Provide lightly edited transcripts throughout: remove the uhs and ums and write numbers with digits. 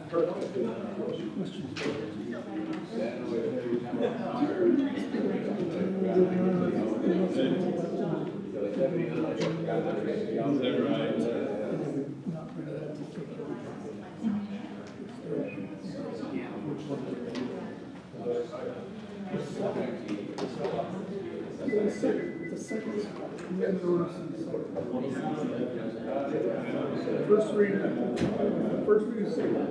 First reading, second.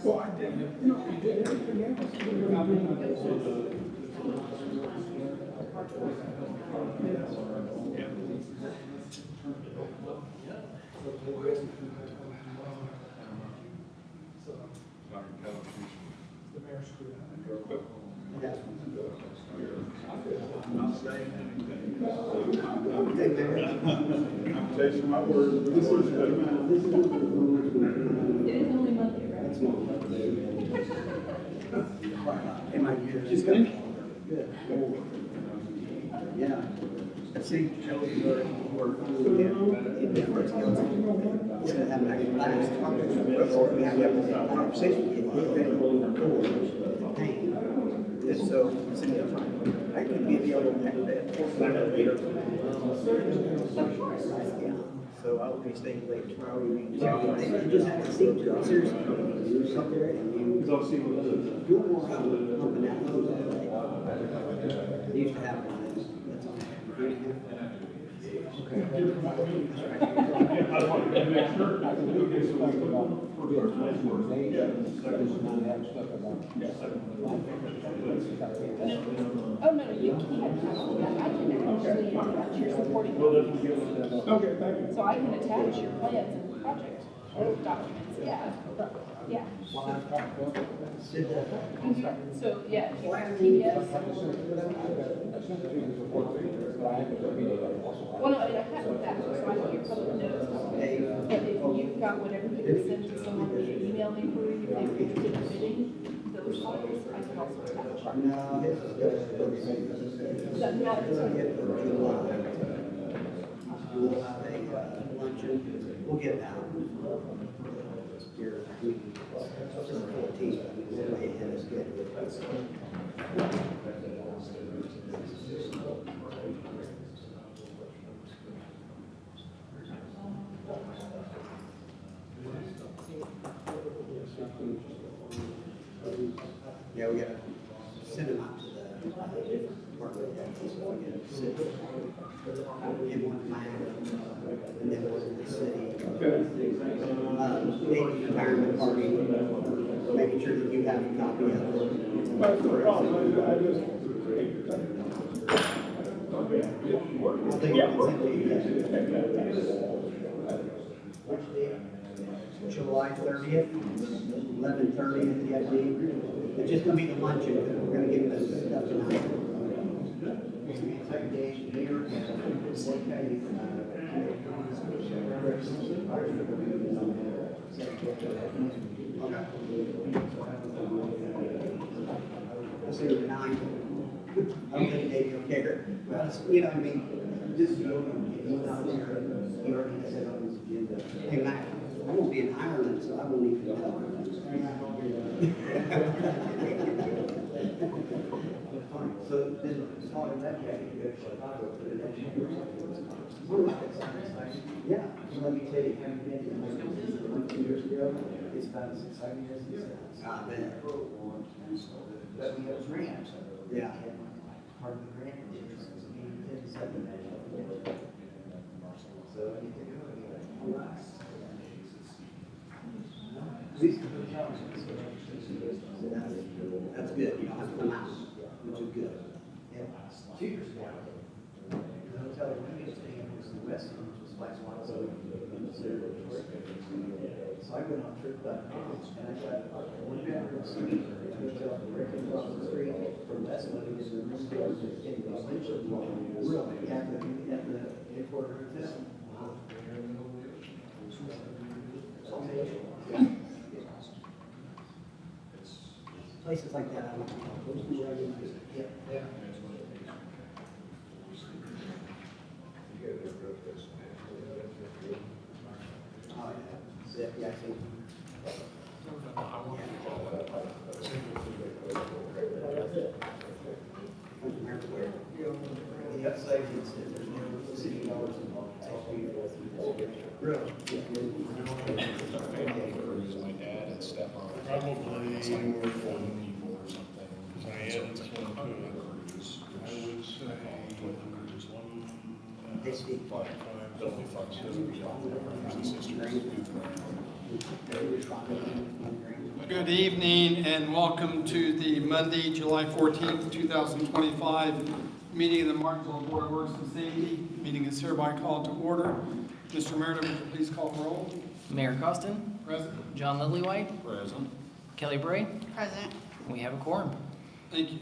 Well, I did, you did everything else. I'm chasing my words. It is only Monday, right? Am I just good? Good. Yeah. See, Joey's already worked in different skills. Instead of having to last before we have a conversation, get ready for the pain. And so, I could give you a little later. Yeah. So I'll be staying late tomorrow. You just have to see to it. Seriously, you sit there and you do more pumping out those all day. They used to have one of those. That's all. Okay. Oh, no, you can't have that. I can actually attach your supporting documents. Okay, thank you. So I can attach your plans and project documents, yeah. Yeah. So, yeah, if you have PDFs. Well, no, I mean, I have that, so I know your public notice. But if you've got whatever you can send to someone via email inquiry, if they're interested in bidding, those files, I can also attach. No, this is Doesn't matter. We'll have a luncheon. We'll get it out. Here, just 14. We're way ahead of schedule. Yeah, we gotta send them out to the department heads. So we gotta sit in one line, and then one in the city. Maybe retirement party, making sure that you have a copy of it. That's the problem. I just. I think it's July 30th, 11:30 at the ID. It's just going to be the luncheon, because we're going to give this stuff tonight. Let's see, 9. I don't think Dave will care. Well, you know what I mean? Just he's not there. He already set up his agenda. Hey, Mac, I won't be in Ireland, so I won't even know. So then, in that case, you go to Chicago for the next year. Yeah, so let me tell you, having been in 2 years ago, it's about as exciting as it sounds. Ah, man. But we have grants. Yeah. Part of the grant is being 10-7. So I need to go again. That's good. You don't have to come out, which is good. Yeah. 2 years ago, the hotel we used to stay in was the West End, which was like one. So I went on a trip back and I got one bedroom suite hotel directly across the street from West End is the room there in the Lynchburg really at the airport hotel. Yeah. Places like that, I don't know. Yeah. got savings that there's no city dollars involved. It's all paid for through this. Really? My dad and stepmom. Probably It's like more 40 fun. people or something. Because I added this one to it. I would say Just one. They speak. Only functions we have brothers and sisters. Good evening and welcome to the Monday, July 14th, 2025 meeting of the Martinsville Board of Works and Safety. Meeting is hereby called to order. Mr. Meredith, would you please call the roll? Mayor Costin, Present. John Lillywhite, Present. Kelly Bray. Present. We have a quorum. Thank you.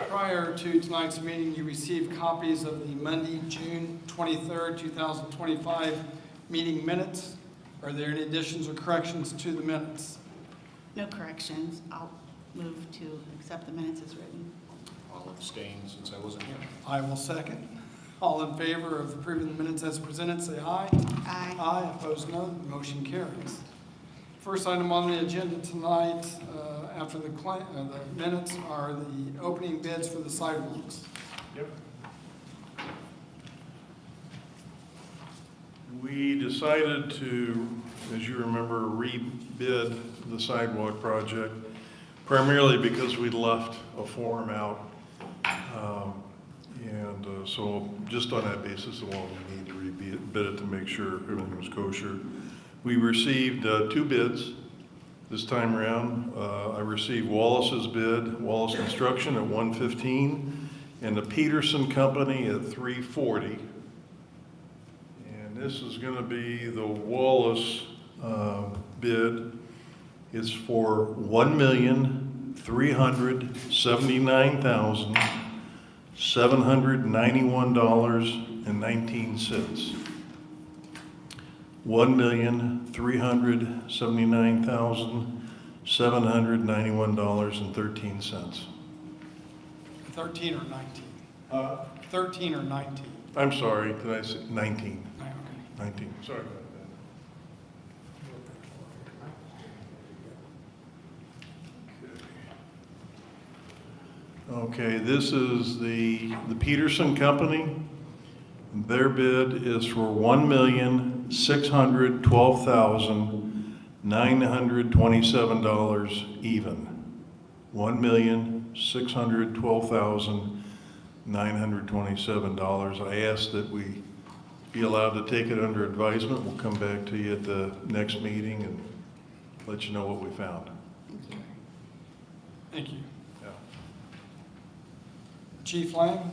Prior to tonight's meeting, you received copies of the Monday, June 23rd, 2025 meeting minutes. Are there any additions or corrections to the minutes? No corrections. I'll move to accept the minutes as written. I'll abstain since I wasn't here. I will second. All in favor of approving the minutes as presented, say aye. Aye. Aye, opposed no, motion carries. First item on the agenda tonight, after the minutes, are the opening bids for the sidewalks. Yep. We decided to, as you remember, rebid the sidewalk project, primarily because we left a form out. So just on that basis alone, we need to rebid it to make sure everything was kosher. We received 2 bids this time around. I received Wallace's bid, Wallace Construction at $115, and the Peterson Company at $340. And this is going to be the Wallace bid. It's for $1,379,791.19. $1,379,791.13. 13 or 19? 13 or 19? I'm sorry, did I say 19? Okay. 19, sorry about that. Okay, this is the Peterson Company. Their bid is for $1,612,927 even. $1,612,927. I asked that we be allowed to take it under advisement. We'll come back to you at the next meeting and let you know what we found. Thank you. Yeah. Chief Lang?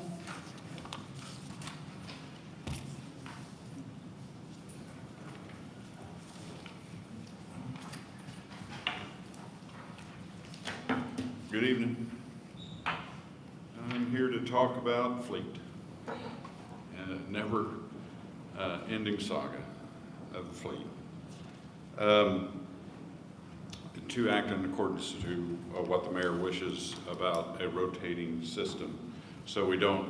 Good evening. I'm here to talk about fleet and a never ending saga of the fleet. To act in accordance to what the mayor wishes about a rotating system, so we don't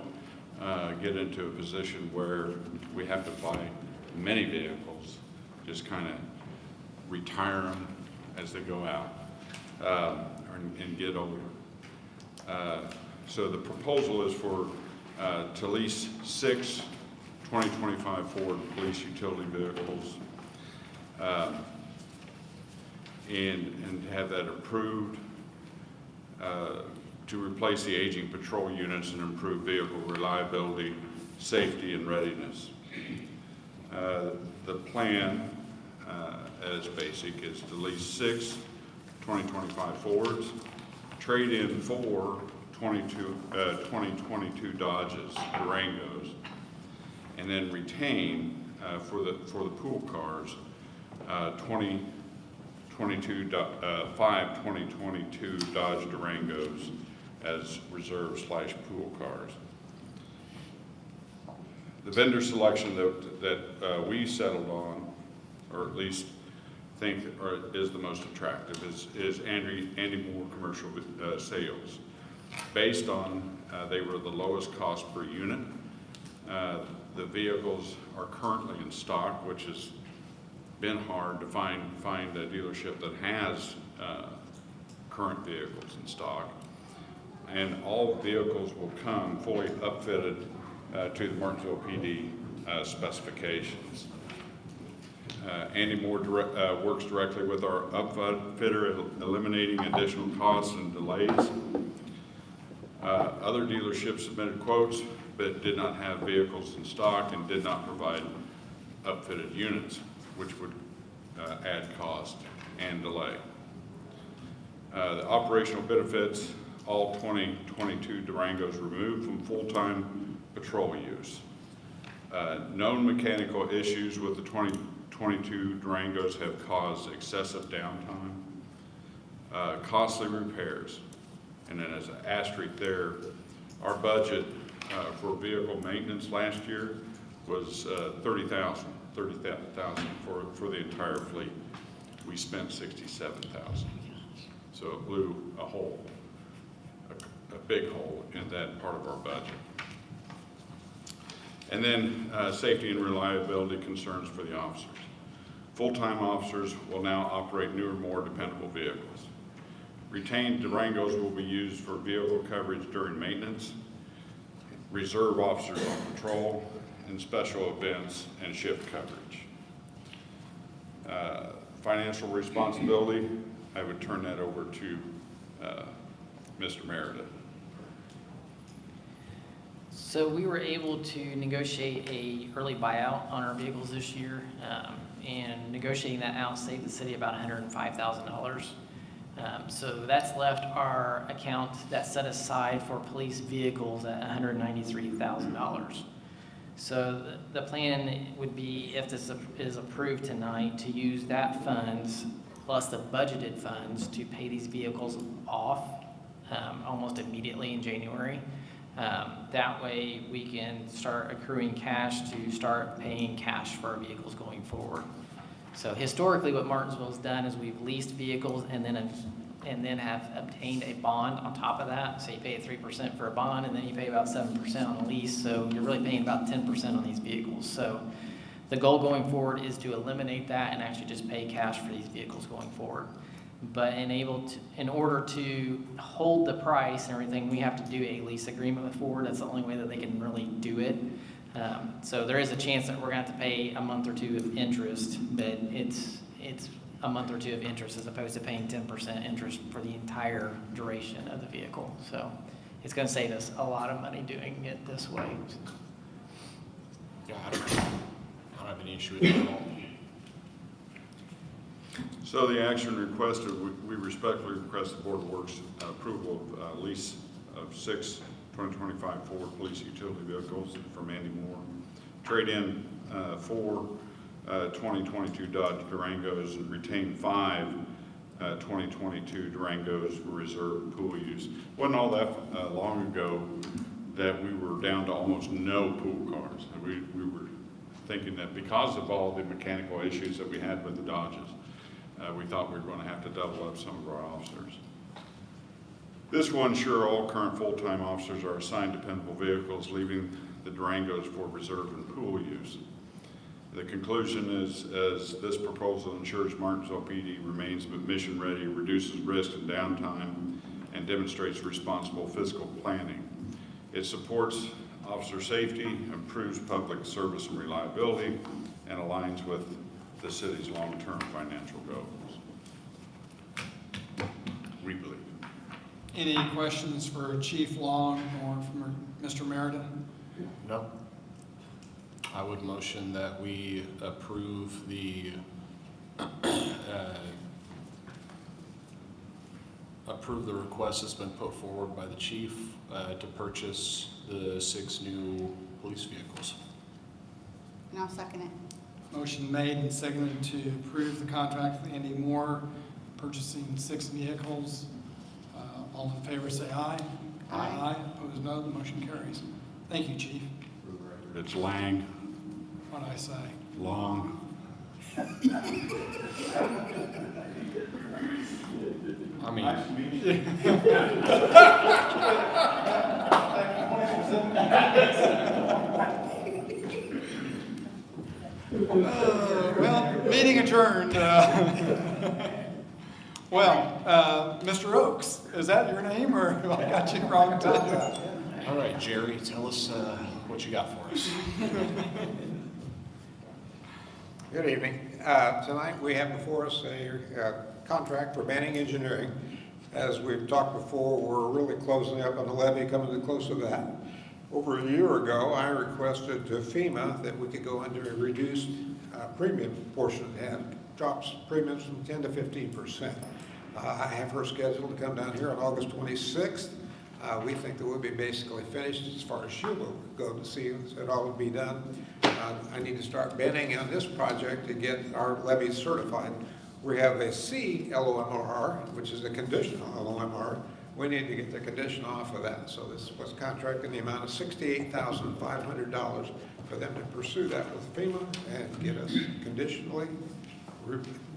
get into a position where we have to buy many vehicles, just kind of retire them as they go out. And get older. So the proposal is for to lease 6 2025 Ford police utility vehicles and have that approved to replace the aging patrol units and improve vehicle reliability, safety, and readiness. The plan, as basic, is to lease 6 2025 Fords, trade in 4 2022 Dodges, Durangos, and then retain for the pool cars 5 2022 Dodge Durangos as reserve/pool cars. The vendor selection that we settled on, or at least think is the most attractive, is Andy Moore Commercial Sales. Based on they were the lowest cost per unit. The vehicles are currently in stock, which has been hard to find a dealership that has current vehicles in stock. and all vehicles will come fully upfitted to the Martinsville PD specifications. Andy Moore works directly with our upfitter, eliminating additional costs and delays. Other dealerships submitted quotes, but did not have vehicles in stock and did not provide upfitted units, which would add cost and delay. The operational benefits, all 2022 Durangos removed from full-time patrol use. Known mechanical issues with the 2022 Durangos have caused excessive downtime, costly repairs, and then as an asterisk there, our budget for vehicle maintenance last year was $30,000 for the entire fleet. We spent $67,000. So it blew a hole, a big hole in that part of our budget. And then safety and reliability concerns for the officers. Full-time officers will now operate newer, more dependable vehicles. Retained Durangos will be used for vehicle coverage during maintenance, reserve officers on patrol, and special events and shift coverage. Financial responsibility, I would turn that over to Mr. Meredith. So we were able to negotiate a early buyout on our vehicles this year, and negotiating that out saved the city about $105,000. So that's left our account that's set aside for police vehicles at $193,000. So the plan would be, if this is approved tonight, to use that funds plus the budgeted funds to pay these vehicles off almost immediately in January. That way we can start accruing cash to start paying cash for our vehicles going forward. So historically what Martinsville's done is we've leased vehicles and then have obtained a bond on top of that. So you pay 3% for a bond and then you pay about 7% on the lease. So you're really paying about 10% on these vehicles. So the goal going forward is to eliminate that and actually just pay cash for these vehicles going forward. But in order to hold the price and everything, we have to do a lease agreement with Ford. That's the only way that they can really do it. So there is a chance that we're going to have to pay a month or two of interest, but it's a month or two of interest as opposed to paying 10% interest for the entire duration of the vehicle. So it's going to save us a lot of money doing it this way. Yeah, I don't have any issue with it at all. So the action requested, we respectfully request the Board of Works approval of lease of 6 2025 Ford police utility vehicles from Andy Moore. Trade in 4 2022 Dodge Durangos and retain 5 2022 Durangos for reserve pool use. Wasn't all that long ago that we were down to almost no pool cars. And we were thinking that because of all the mechanical issues that we had with the Dodges, we thought we were going to have to double up some of our officers. This will ensure all current full-time officers are assigned dependable vehicles, leaving the Durangos for reserve and pool use. The conclusion is, as this proposal ensures Martinsville PD remains mission ready, reduces risk and downtime, and demonstrates responsible fiscal planning. It supports officer safety, improves public service and reliability, and aligns with the city's long-term financial goals. We believe. Any questions for Chief Long or from Mr. Meredith? No. I would motion that we approve the request that's been put forward by the chief to purchase the 6 new police vehicles. And I'll second it. Motion made and seconded to approve the contract with Andy Moore, purchasing 6 vehicles. All in favor say aye. Aye. Opposed no. The motion carries. Thank you, Chief. It's Lang, What did I say? Long. I mean, Well, meeting adjourned. Well, Mr. Oakes, is that your name, or have I got you wrong time? All right, Jerry, tell us what you got for us. Good evening. Tonight we have before us a contract for Manning Engineering. As we've talked before, we're really closing up on the levy, coming close to that. Over a year ago, I requested to FEMA that we could go under a reduced premium portion, have drops premiums from 10 to 15%. I have her scheduled to come down here on August 26th. We think that we'll be basically finished as far as she will go to see it all will be done. I need to start bidding on this project to get our levies certified. We have a C LOMR, which is a conditional LOMR. We need to get the condition off of that. So this was contracting the amount of $68,500 for them to pursue that with FEMA and get us conditionally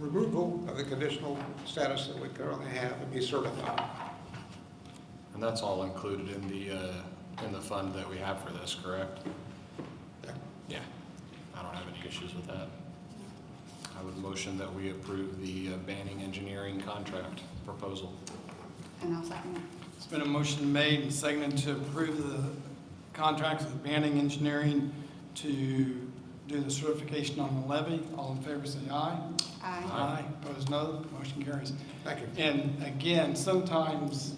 removal of the conditional status that we currently have and be certified. And that's all included in the fund that we have for this, correct? Yeah. Yeah, I don't have any issues with that. I would motion that we approve the Banning Engineering contract proposal. And I'll second it. It's been a motion made and seconded to approve the contract with Banning Engineering to do the certification on the levy. All in favor say aye. Aye. Aye. Opposed, no. Motion carries. Thank you. And again, sometimes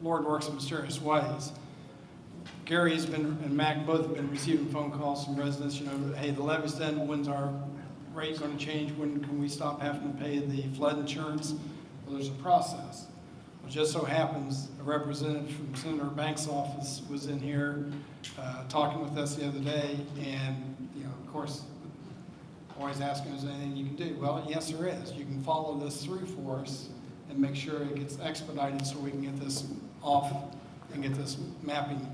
Lord works in mysterious ways. Gary's been, and Mac both have been receiving phone calls from residents, you know, hey, the levy's done, when's our rate going to change? When can we stop having to pay the flood insurance? Well, there's a process. It just so happens a representative from Senator Banks' office was in here talking with us the other day, and, you know, of course, always asking, is there anything you can do? Well, yes, there is. You can follow this through for us and make sure it gets expedited so we can get this off and get this mapping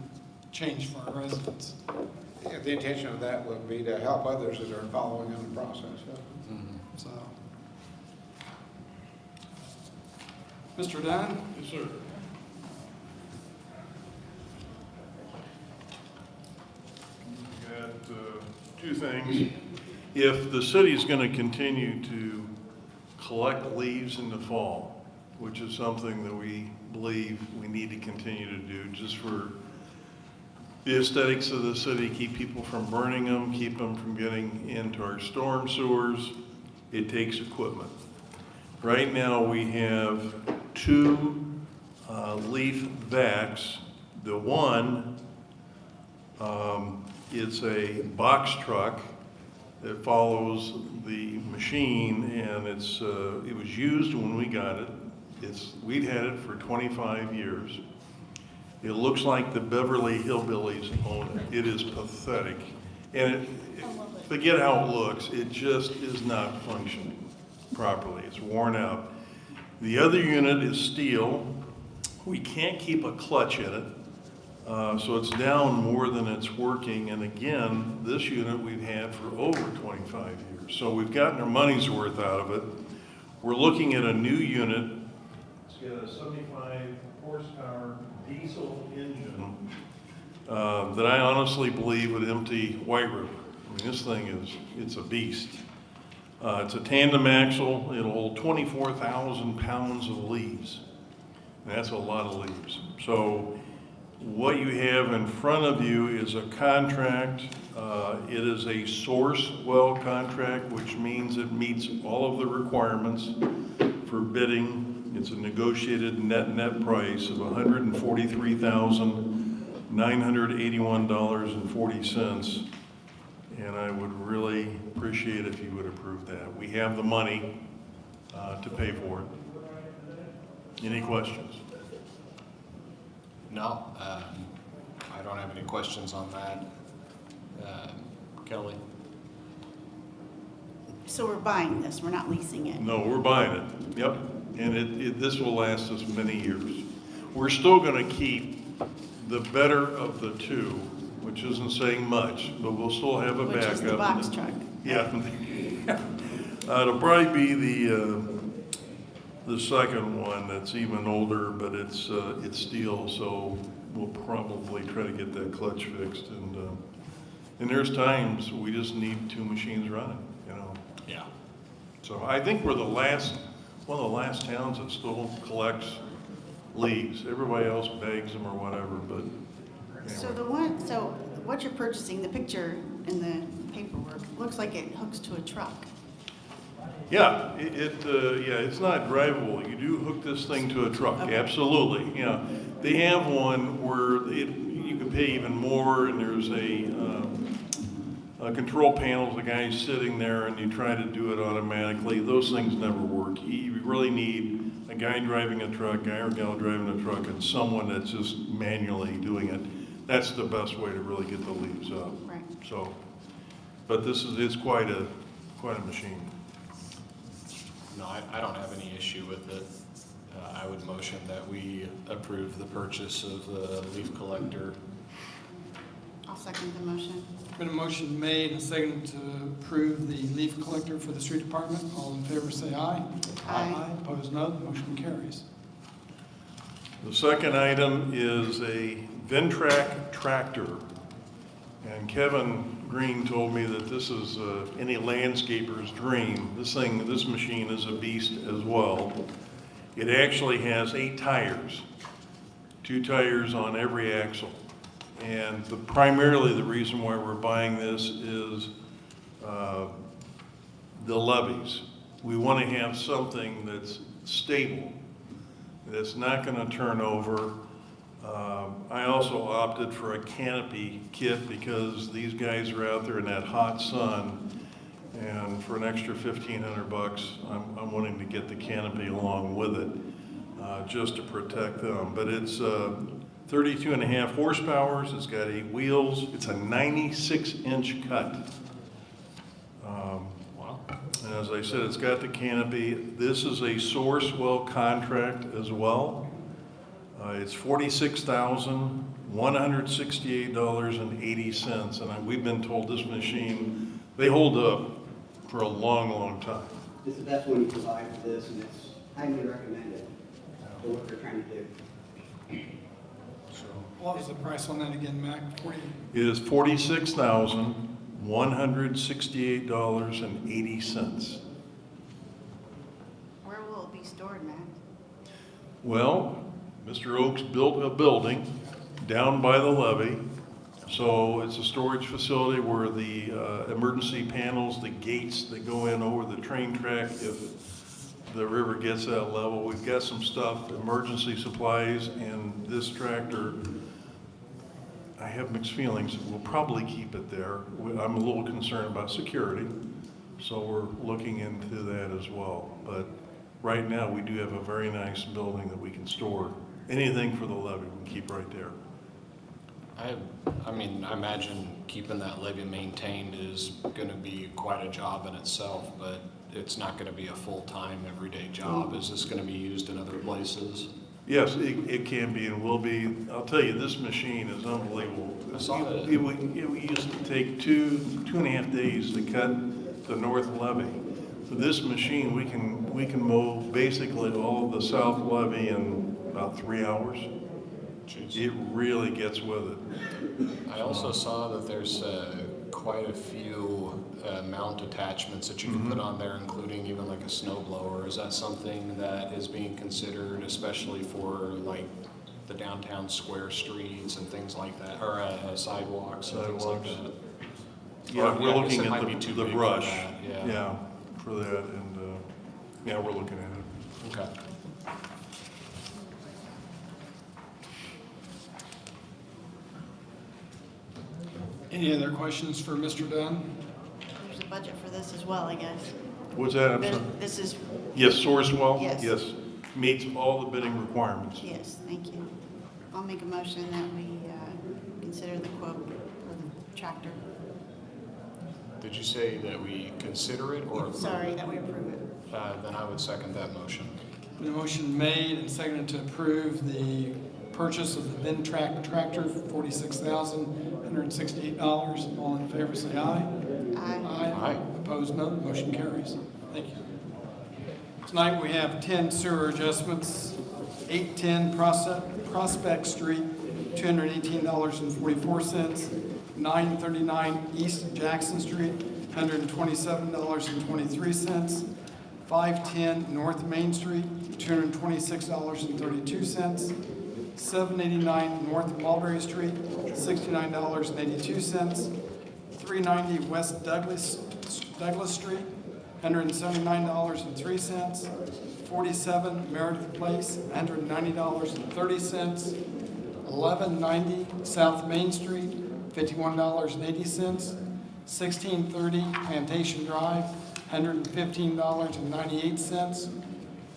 changed for our residents. Yeah, the intention of that would be to help others that are following in the process. So, Mr. Dunn? Yes, sir. Got two things. If the city's going to continue to collect leaves in the fall, which is something that we believe we need to continue to do just for the aesthetics of the city, keep people from burning them, keep them from getting into our storm sewers, it takes equipment. Right now we have two leaf vacs. The one, it's a box truck that follows the machine, and it was used when we got it. We'd had it for 25 years. It looks like the Beverly Hillbillies own it. It is pathetic. And forget how it looks, it just is not functioning properly. It's worn out. The other unit is steel. We can't keep a clutch in it. So it's down more than it's working. And again, this unit we've had for over 25 years. So we've gotten our money's worth out of it. We're looking at a new unit. It's got a 75 horsepower diesel engine that I honestly believe would empty White River. I mean, this thing it's a beast. It's a tandem axle. It'll hold 24,000 pounds of leaves. And that's a lot of leaves. So what you have in front of you is a contract. It is a source well contract, which means it meets all of the requirements for bidding. It's a negotiated net price of $143,981.40. And I would really appreciate if you would approve that. We have the money to pay for it. Any questions? No, I don't have any questions on that. Kelly? So we're buying this, we're not leasing it? No, we're buying it. Yep. And this will last us many years. We're still going to keep the better of the two, which isn't saying much, but we'll still have a backup. Which is the box truck. Yeah. It'll probably be the second one that's even older, but it's steel, so we'll probably try to get that clutch fixed. And there's times we just need two machines running, you know. Yeah. So I think we're the last one of the last towns that still collects leaves. Everybody else bags them or whatever, but So anyway. so what you're purchasing, the picture in the paperwork, looks like it hooks to a truck. Yeah, it's not drivable. You do hook this thing to a truck, Okay. absolutely, yeah. They have one where you can pay even more, and there's a control panel, the guy's sitting there, and you try to do it automatically. Those things never work. You really need a guy driving a truck, guy or gal driving a truck, and someone that's just manually doing it. That's the best way to really get the leaves up. Right. So, but it's quite a machine. No, I don't have any issue with it. I would motion that we approve the purchase of the leaf collector. I'll second the motion. Been a motion made and seconded to approve the leaf collector for the street department. All in favor, say aye. Aye. Opposed, no. The motion carries. The second item is a Ventrac tractor. And Kevin Green told me that this is any landscaper's dream. This machine is a beast as well. It actually has 8 tires, 2 tires on every axle. And primarily the reason why we're buying this is the levees. We want to have something that's stable, that's not going to turn over. I also opted for a canopy kit because these guys are out there in that hot sun, and for an extra $1,500, I'm wanting to get the canopy along with it, just to protect them. But it's 32.5 horsepower. It's got 8 wheels. It's a 96-inch cut. Wow. And as I said, it's got the canopy. This is a Sourcewell contract as well. It's $46,168.80, and we've been told this machine, they hold up for a long, long time. This is the best one you provide for this, and it's highly recommended for what they're trying to do. What was the price on that again, Mac? 40? It is $46,168.80. Where will it be stored, Matt? Well, Mr. Oaks built a building down by the levee. So it's a storage facility where the emergency panels, the gates that go in over the train track, if the river gets that level, we've got some stuff, emergency supplies, and this tractor, I have mixed feelings. We'll probably keep it there. I'm a little concerned about security, so we're looking into that as well. But right now, we do have a very nice building that we can store anything for the levee. We can keep right there. I mean, I imagine keeping that levee maintained is going to be quite a job in itself, but it's not going to be a full-time, everyday job. Is this going to be used in other places? Yes, it can be and will be. I'll tell you, this machine is unbelievable. I saw that. It used to take 2.5 days to cut the north levee. With this machine, we can mow basically all of the south levee in about 3 hours. Jeez. It really gets with it. I also saw that there's quite a few mount attachments that you can put on there, including even like a snow blower. Is that something that is being considered, especially for like the downtown square streets and things like that, or sidewalks and things like that? Yeah, Or, we're I guess looking it might at be too the big for brush. that, Yeah, for that, and yeah, we're looking at it. Okay. Any other questions for Mr. Dunn? There's a budget for this as well, I guess. What's that? I'm sorry. This is, Yes, Sourcewell? Yes. Yes, meets all the bidding requirements. yes, thank you. I'll make a motion that we consider the quote for the tractor. Did you say that we consider it or? Sorry, that we approve it. Then I would second that motion. The motion made and seconded to approve the purchase of the Ventrac tractor for $46,168. All in favor, say aye. Aye. Aye. Opposed, no. The motion carries. Thank you. Tonight we have 10 sewer adjustments. 810 Prospect Street, $218.44. 939 East Jackson Street, $127.23. 510 North Main Street, $226.32. 789 North Mulberry Street, $69.82. 390 West Douglas Street, $179.03. 47 Meredith Place, $190.30. 1190 South Main Street, $51.80. 1630 Plantation Drive, $115.98.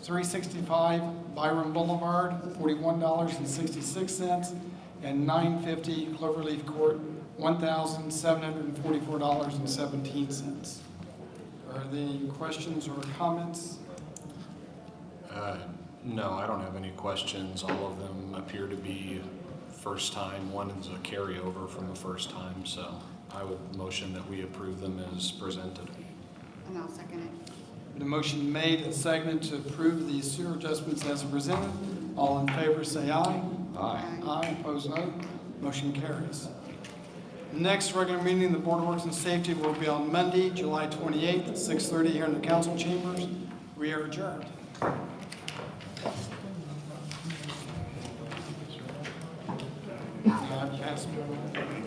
365 Byron Boulevard, $41.66. And 950 Cloverleaf Court, $1,744.17. Are there any questions or comments? No, I don't have any questions. All of them appear to be first time. One is a carryover from the first time, so I would motion that we approve them as presented. And I'll second it. The motion made and seconded to approve the sewer adjustments as presented. All in favor say aye. Aye. Aye, opposed no. Motion carries. Next regular meeting of the Board of Works and Safety will be on Monday, July 28th at 6:30 here in the council chambers. We are adjourned. Pass me around.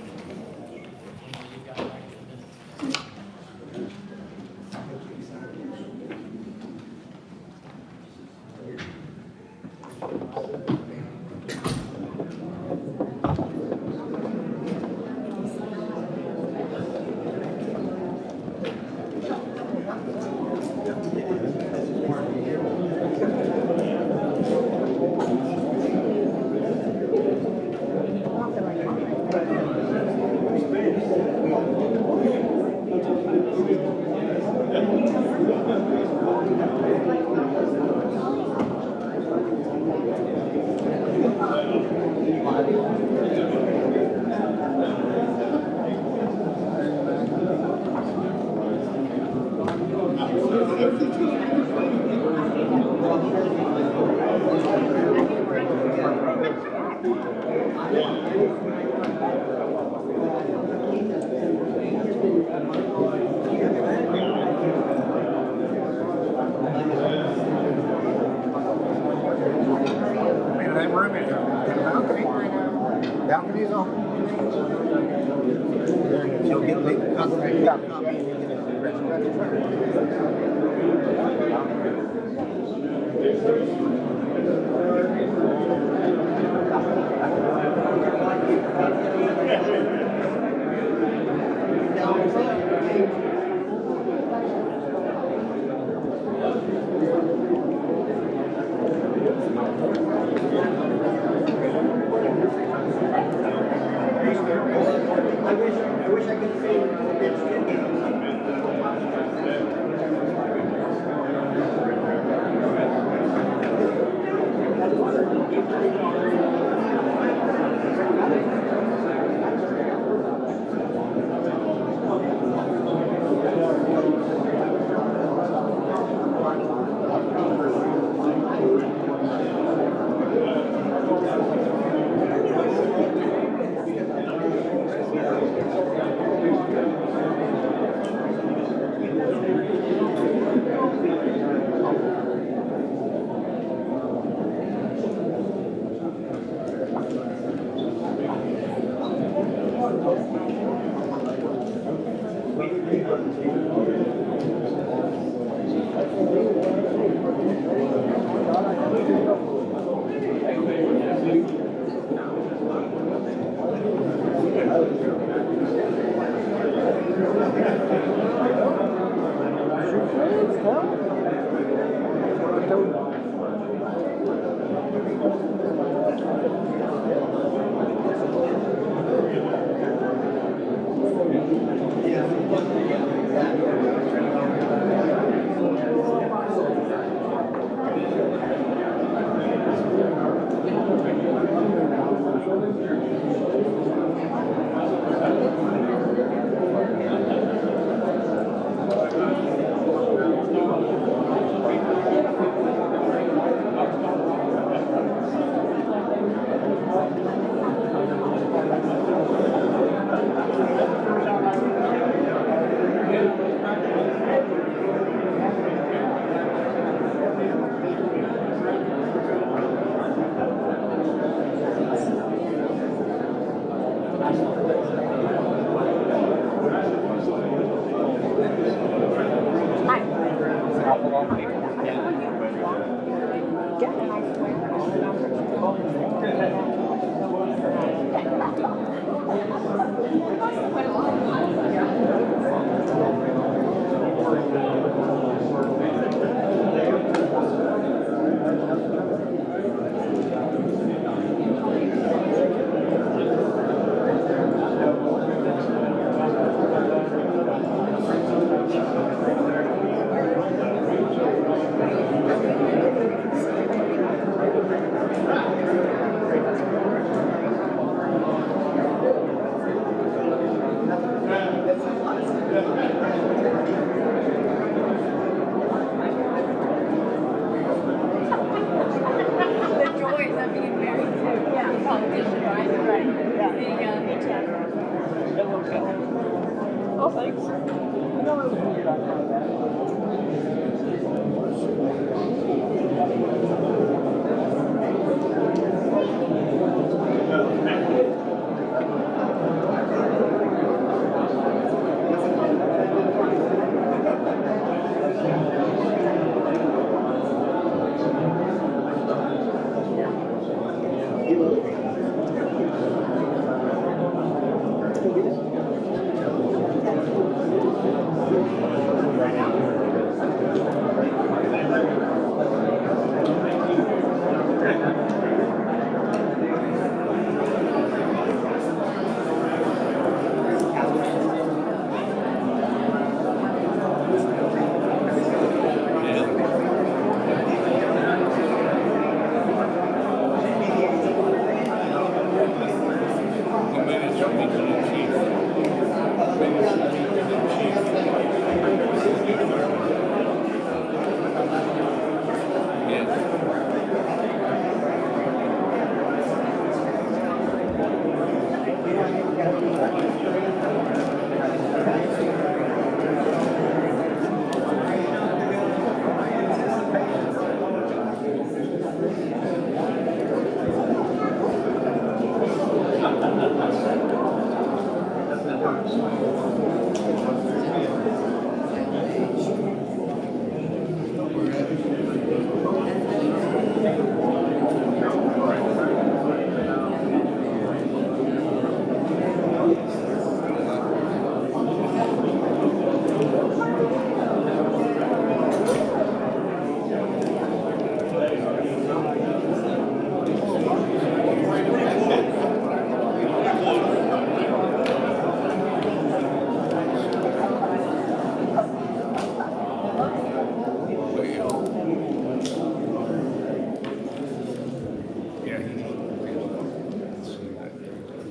Balcony's open. You'll get the I wish I could see Oh, thanks. You know, it was weird on that.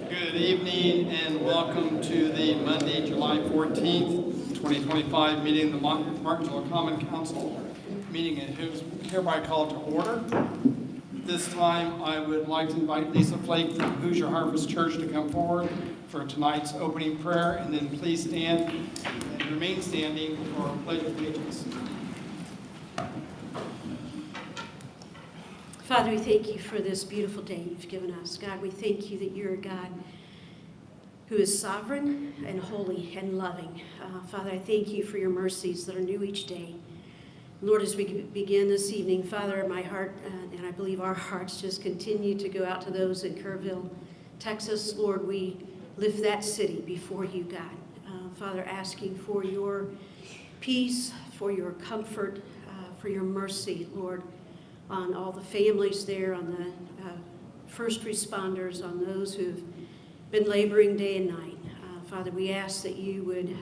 Good evening and welcome to the Monday, July 14th, 2025 meeting of the Martinsville Common Council. Meeting is hereby called to order. This time I would like to invite Lisa Flake from Hoosier Harvest Church to come forward for tonight's opening prayer, and then please stand and remain standing for our pledge of allegiance. Father, we thank you for this beautiful day you've given us. God, we thank you that you're a God who is sovereign and holy and loving. Father, I thank you for your mercies that are new each day. Lord, as we begin this evening, Father, my heart, and I believe our hearts just continue to go out to those in Kerrville, Texas. Lord, we lift that city before you, God. Father, asking for your peace, for your comfort, for your mercy, Lord, on all the families there, on the first responders, on those who've been laboring day and night. Father, we ask that you would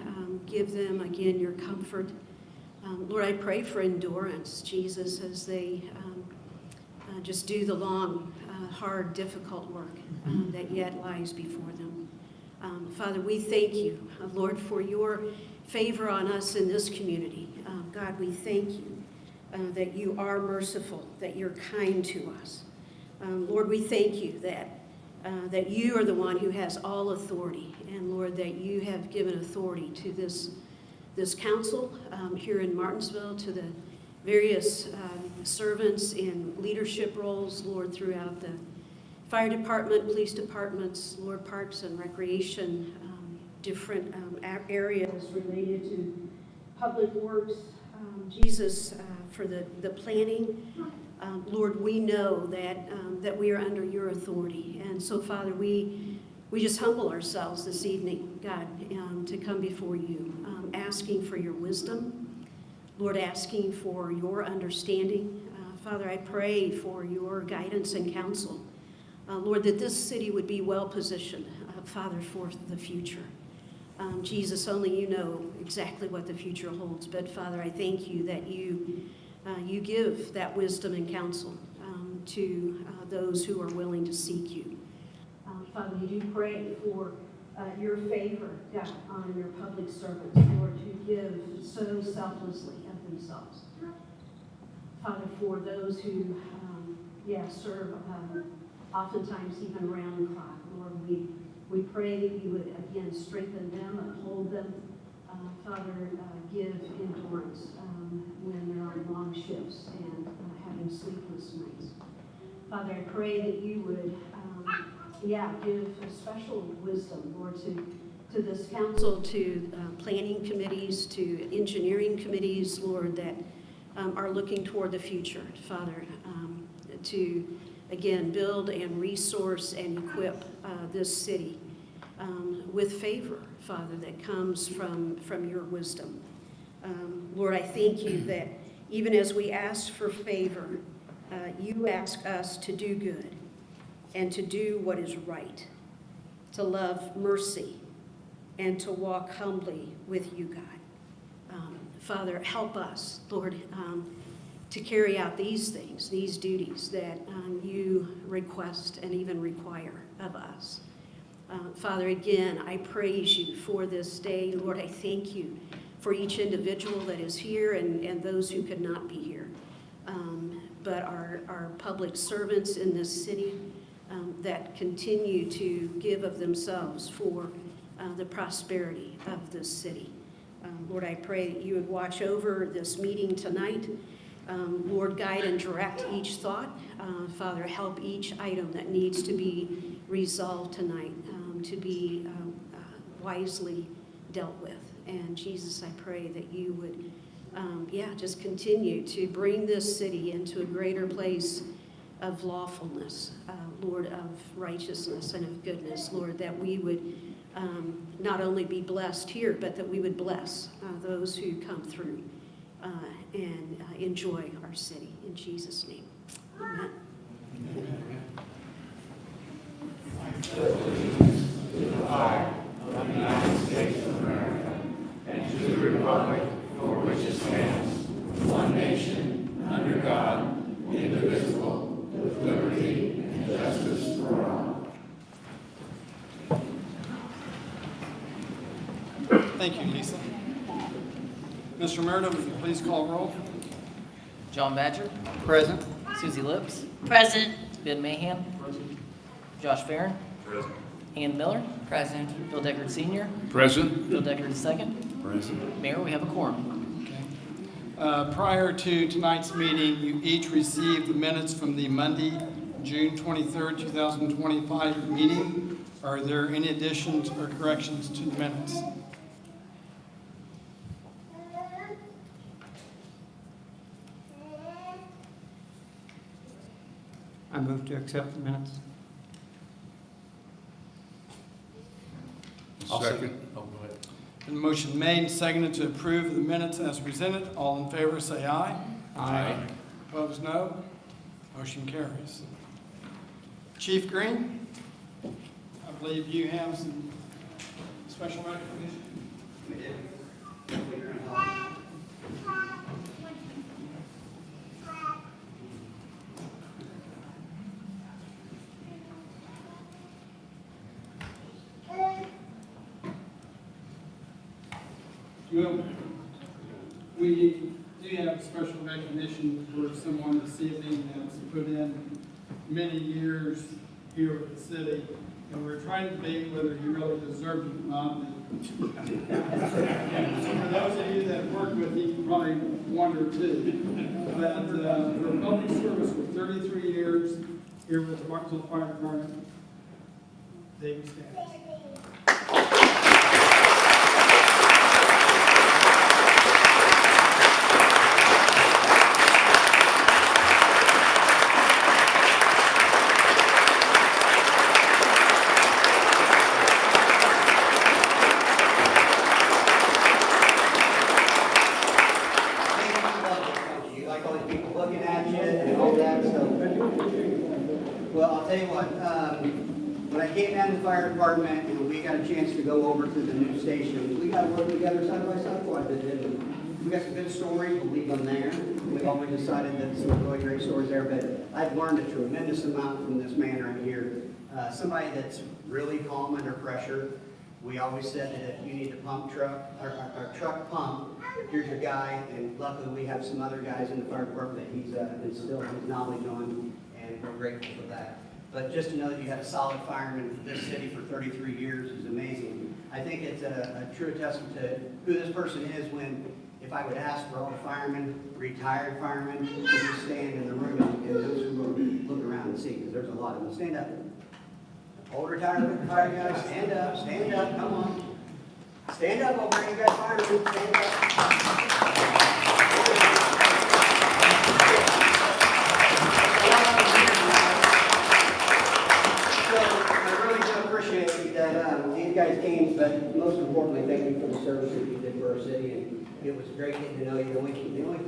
give them, again, your comfort. Lord, I pray for endurance, Jesus, as they just do the long, hard, difficult work that yet lies before them. Father, we thank you, Lord, for your favor on us in this community. God, we thank you. That you are merciful, that you're kind to us. Lord, we thank you that you are the one who has all authority, and Lord, that you have given authority to this council here in Martinsville, to the various servants in leadership roles, Lord, throughout the fire department, police departments, Lord, parks and recreation, different areas related to public works. Jesus, for the planning, Lord, we know that we are under your authority. And so, Father, we just humble ourselves this evening, God, to come before you, asking for your wisdom, Lord, asking for your understanding. Father, I pray for your guidance and counsel, Lord, that this city would be well positioned, Father, for the future. Jesus, only you know exactly what the future holds. But Father, I thank you that you give that wisdom and counsel to those who are willing to seek you. Father, we do pray for your favor, God, on your public servants, Lord, who give so selflessly of themselves. Father, for those who, serve oftentimes even around the clock, Lord, We pray that you would again strengthen them, uphold them. Father, give endurance when they're on long shifts and having sleepless nights. Father, I pray that you would, give a special wisdom, Lord, to this council, to planning committees, to engineering committees, Lord, that are looking toward the future, Father, to, again, build and resource and equip this city with favor, Father, that comes from your wisdom. Lord, I thank you that even as we ask for favor, you ask us to do good and to do what is right, to love mercy, and to walk humbly with you, God. Father, help us, Lord, to carry out these things, these duties that you request and even require of us. Father, again, I praise you for this day. Lord, I thank you for each individual that is here and those who could not be here. But our public servants in this city that continue to give of themselves for the prosperity of this city. Lord, I pray that you would watch over this meeting tonight. Lord, guide and direct each thought. Father, help each item that needs to be resolved tonight to be wisely dealt with. And Jesus, I pray that you would, just continue to bring this city into a greater place of lawfulness, Lord, of righteousness and of goodness, Lord, that we would not only be blessed here, but that we would bless those who come through and enjoy our city. In Jesus' name, amen. To the flag of the United States of America and to the republic for which it stands, one nation, under God, indivisible, with liberty and justice for all. Thank you, Lisa. Mr. Merida, would you please call roll? John Badger. Present. Susie Lips. Present. Ben Mahan. Josh Farron. Present. Ann Miller. Present. Bill Deckard Sr. Present. Bill Deckard II. Present. Mayor, we have a quorum. Okay. Prior to tonight's meeting, you each received the minutes from the Monday, June 23rd, 2025 meeting. Are there any additions or corrections to the minutes? I move to accept the minutes. Second. Oh, go ahead. Been motion made and seconded to approve the minutes as presented. All in favor, say aye. Aye. Opposed, no. Motion carries. Chief Green, I believe you have some special recognition. We did. Well, we do have special recognition for someone this evening that's put in many years here at the city, and we're trying to debate whether he really deserved it or not. So for those of you that work with him, you probably wonder too. But for public service for 33 years here with the Martinsville Fire Department, David Stans. You like all these people looking at you and all that stuff. Well, I'll tell you what, when I came down to the fire department and we got a chance to go over to the new station, we got to work together side by side quite a bit, didn't we? We got some good stories, we'll leave them there. We always decided that some really great stories there, but I've learned a tremendous amount from this man right here. Somebody that's really calm under pressure. We always said that if you need a pump truck, or truck pump, here's your guy, and luckily we have some other guys in the fire department that he's instilled his knowledge on, and we're grateful for that. but just to know that you had a solid fireman for this city for 33 years is amazing. I think it's a true testament to who this person is when, if I would ask for all the firemen, retired firemen, to just stand in the room and those who will look around and see, because there's a lot of them. Stand up. Old retired guys, stand up, come on. Stand up over here, you guys firemen, stand up. These guys came, but most importantly, thank you for the service that you did for our city, and it was great getting to know you. The only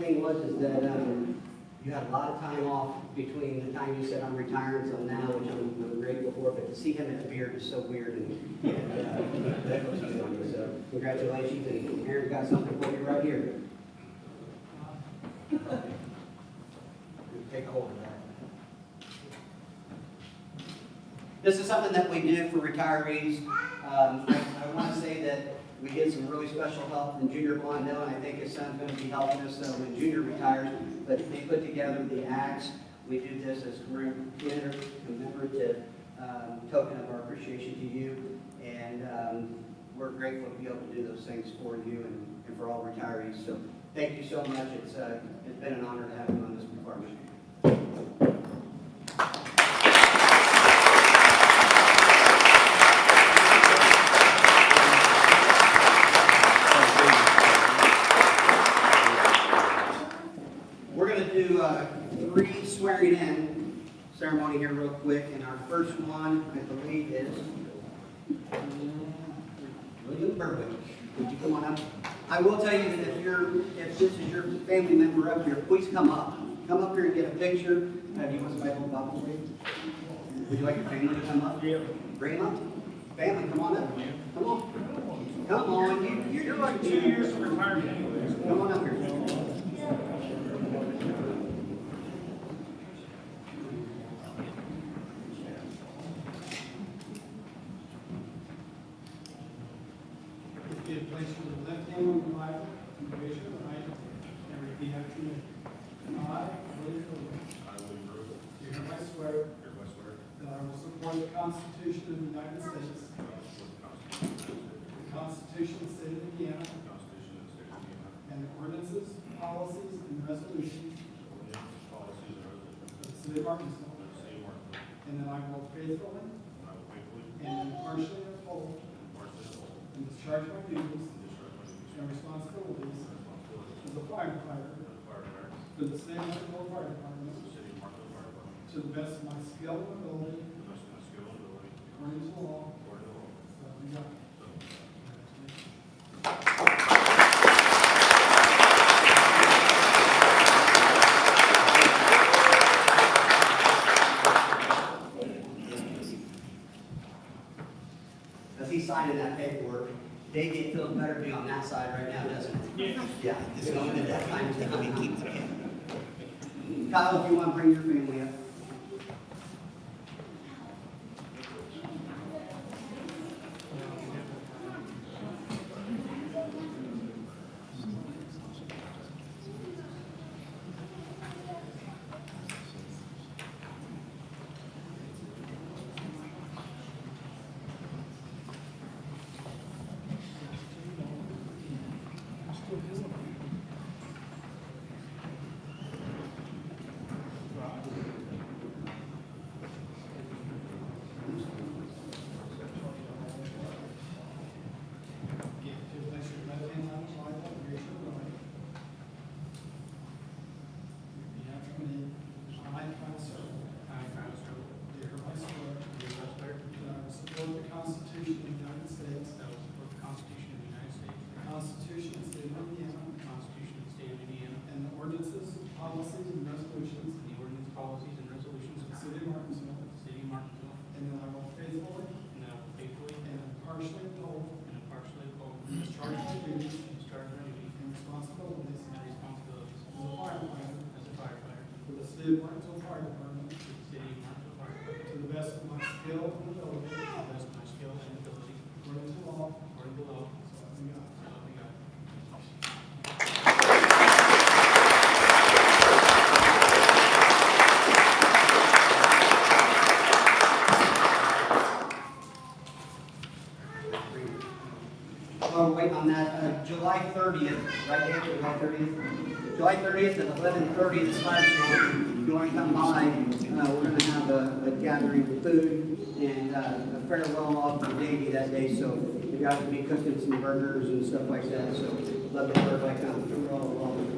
thing was is that you had a lot of time off between the time you said I'm retiring until now, which I'm grateful for, but to see him in a beard is so weird, and that was good on you. So congratulations, and Aaron's got something for you right here. Take hold of that. This is something that we do for retirees. I want to say that we get some really special help from Junior Blondell, and I think his son's going to be helping us when Junior retires. But they put together the acts. We do this as commemorative token of our appreciation to you, and we're grateful to be able to do those things for you and for all retirees. So thank you so much. It's been an honor to have you on this department. Three swearing in ceremony here real quick, and our first one, I believe, is William Berwick. Would you come on up? I will tell you that if this is your family member up here, please come up. Come up here and get a picture. Do you want somebody to hold Bible for you? Would you like your family to come up? Yeah. Bring them up. Family, come on up. Come on. Come on. You're like 2 years from retirement. Come on up here. Place your left hand on the Bible, and raise your right, and repeat after me. I, William Berwick, do hereby swear that I will support the Constitution of the United States, the Constitution of the State of Indiana, and the ordinances, policies, and resolutions of the City of Martinsville, and that I will faithfully and impartially uphold and discharge my duties and responsibilities as a firefighter for the State of Martinsville Fire Department to the best of my skill and ability, according to the law. So help me God. As he's signing that paperwork, Davey, it feels better to be on that side right now, doesn't it? Yeah. It's going at that time. Kyle, if you want to bring your family up. while we're waiting on that, July 30th, right, Dave, July 30th? July 30th at 11:30 at the Fire Store. If you want to come by, we're going to have a gathering of food and a farewell off for Davey that day, so the guys will be cooking some burgers and stuff like that, so love to have everybody come. We're all along.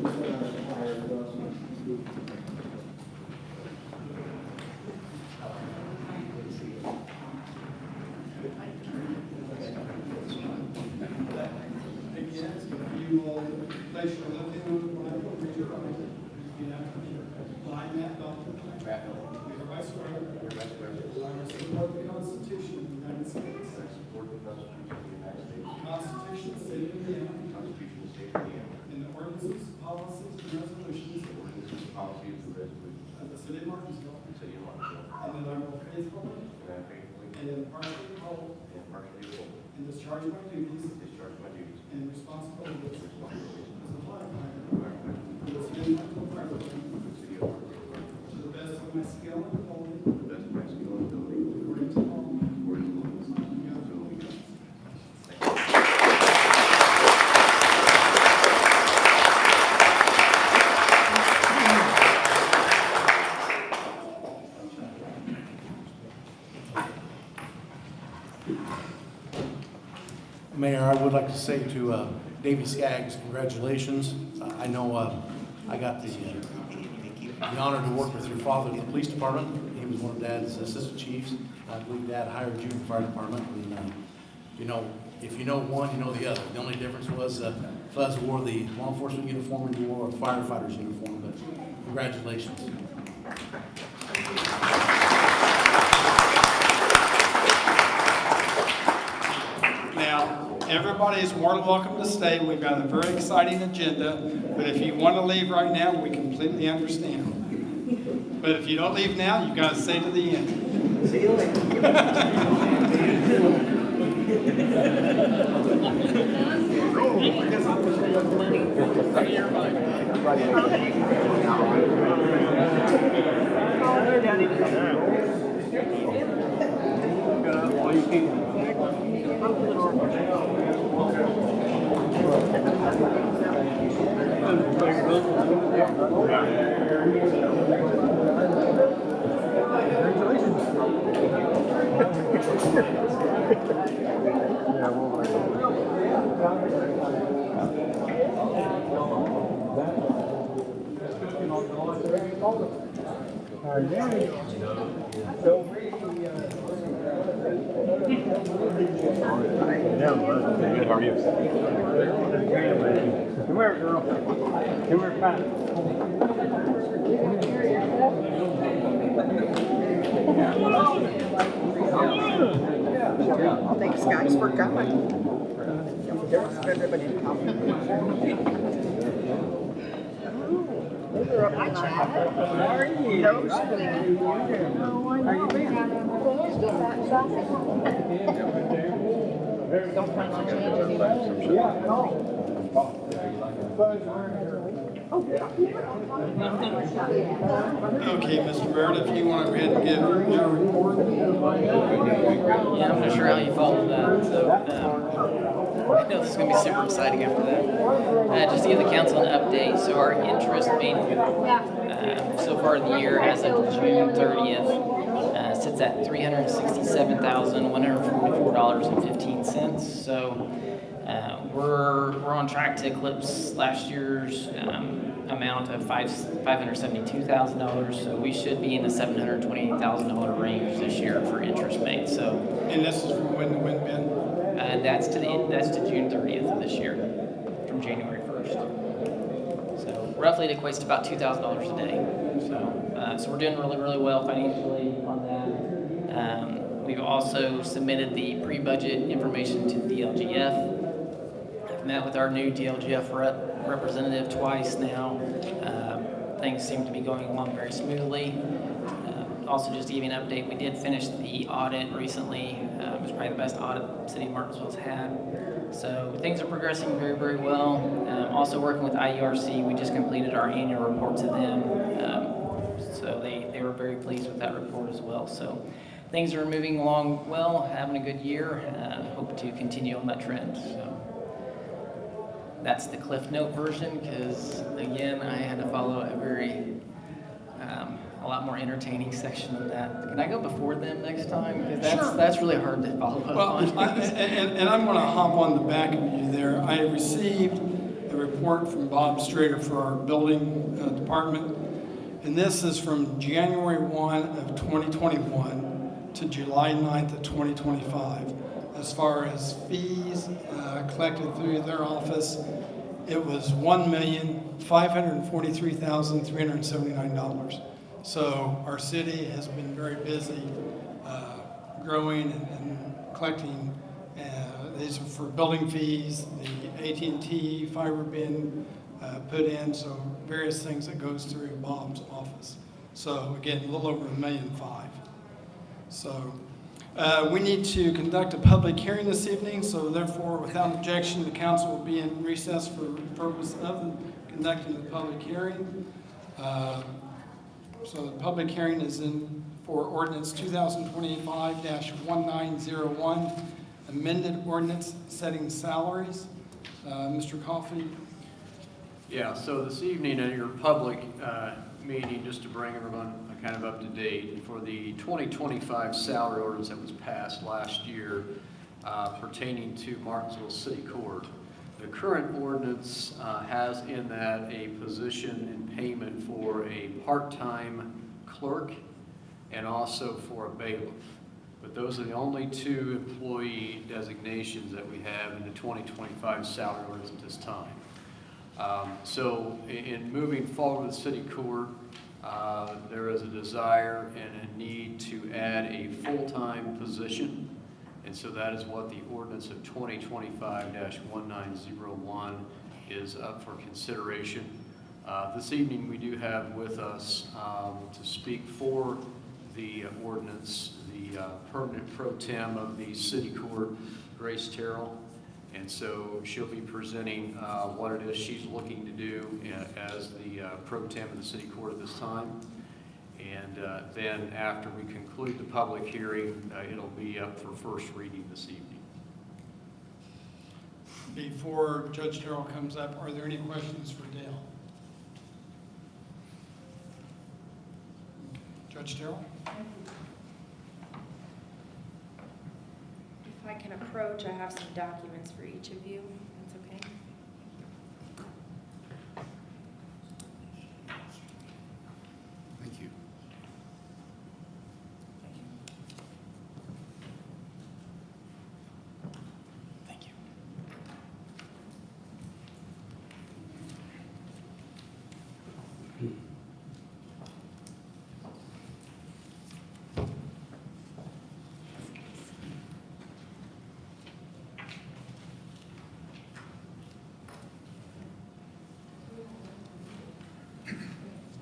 You will place your left hand on the Bible, raise your right hand. Repeat after me. I, Matt Dalton. Hereby swear. I will support the Constitution of the United States. The Constitution of the State of Indiana. And the ordinances, policies, and resolutions of the City of Martinsville. And that I will faithfully and impartially uphold and discharge my duties and responsibilities as a firefighter for the City of Martinsville Fire Department to the best of my skill and ability, according to law. Mayor, I would like to say to Davey Skaggs, congratulations. I know I got the honor to work with your father in the police department. He was one of Dad's assistant chiefs. I believe Dad hired you in the fire department. And, you know, if you know one, you know the other. The only difference was Fuzz wore the law enforcement uniform and you wore a firefighter's uniform. But congratulations. Now, everybody is more than welcome to stay. We've got a very exciting agenda, but if you want to leave right now, we completely understand. But if you don't leave now, you've got to stay to the end. See you Good, how are you? Come here, girl. Come here, Pat. Thanks, guys, for coming. Everybody Hi, Chad. How are you? How you been? Don't plan on changing anything? Yeah, no. Okay, Mr. Barrett, if you want to go ahead and give your report. Yeah, I'm not sure how you followed that, so I know this is going to be super exciting after that. Just to give the council an update, so our interest payment so far in the year as of June 30th sits at $367,144.15. So we're on track to eclipse last year's amount of $572,000. So we should be in the $728,000 range this year for interest paid. So, and this is from when to when, Ben? That's to June 30th of this year, from January 1st. So roughly it equates to about $2,000 a day. So we're doing really, really well financially on that. We've also submitted the pre-budget information to DLGF. I've met with our new DLGF representative twice now. Things seem to be going along very smoothly. Also, just to give you an update, we did finish the audit recently. It was probably the best audit the City of Martinsville's had. So things are progressing very, very well. Also working with IERC, we just completed our annual report to them. So they were very pleased with that report as well. So things are moving along well, having a good year. Hope to continue on that trend. So that's the Cliff Note version, because again, I had to follow a lot more entertaining section than that. Can I go before them next time? Because that's really hard to follow up on. And I'm going to hop on the back of you there. I received a report from Bob Strader for our building department, and this is from January 1 of 2021 to July 9th of 2025. As far as fees collected through their office, it was $1,543,379. So our city has been very busy growing and collecting. These are for building fees, the AT&T fiber bin put in, so various things that goes through Bob's office. So again, a little over $1.5 million. So we need to conduct a public hearing this evening, so therefore, without objection, the council will be in recess for the purpose of conducting the public hearing. So the public hearing is in for ordinance 2025-1901, amended ordinance setting salaries. Mr. Coffey. Yeah, so this evening at your public meeting, just to bring everyone kind of up to date, for the 2025 salary ordinance that was passed last year pertaining to Martinsville City Court. The current ordinance has in that a position and payment for a part-time clerk and also for a bailiff. But those are the only two employee designations that we have in the 2025 salary ordinance at this time. So in moving forward with City Court, there is a desire and a need to add a full-time position. And so that is what the ordinance of 2025-1901 is up for consideration. This evening we do have with us to speak for the ordinance, the permanent pro tem of the City Court, Grace Terrell. And so she'll be presenting what it is she's looking to do as the pro tem of the City Court at this time. And then after we conclude the public hearing, it'll be up for first reading this evening. Before Judge Terrell comes up, are there any questions for Dale? Judge Terrell? If I can approach, I have some documents for each of you. That's okay. Thank you. Thank you.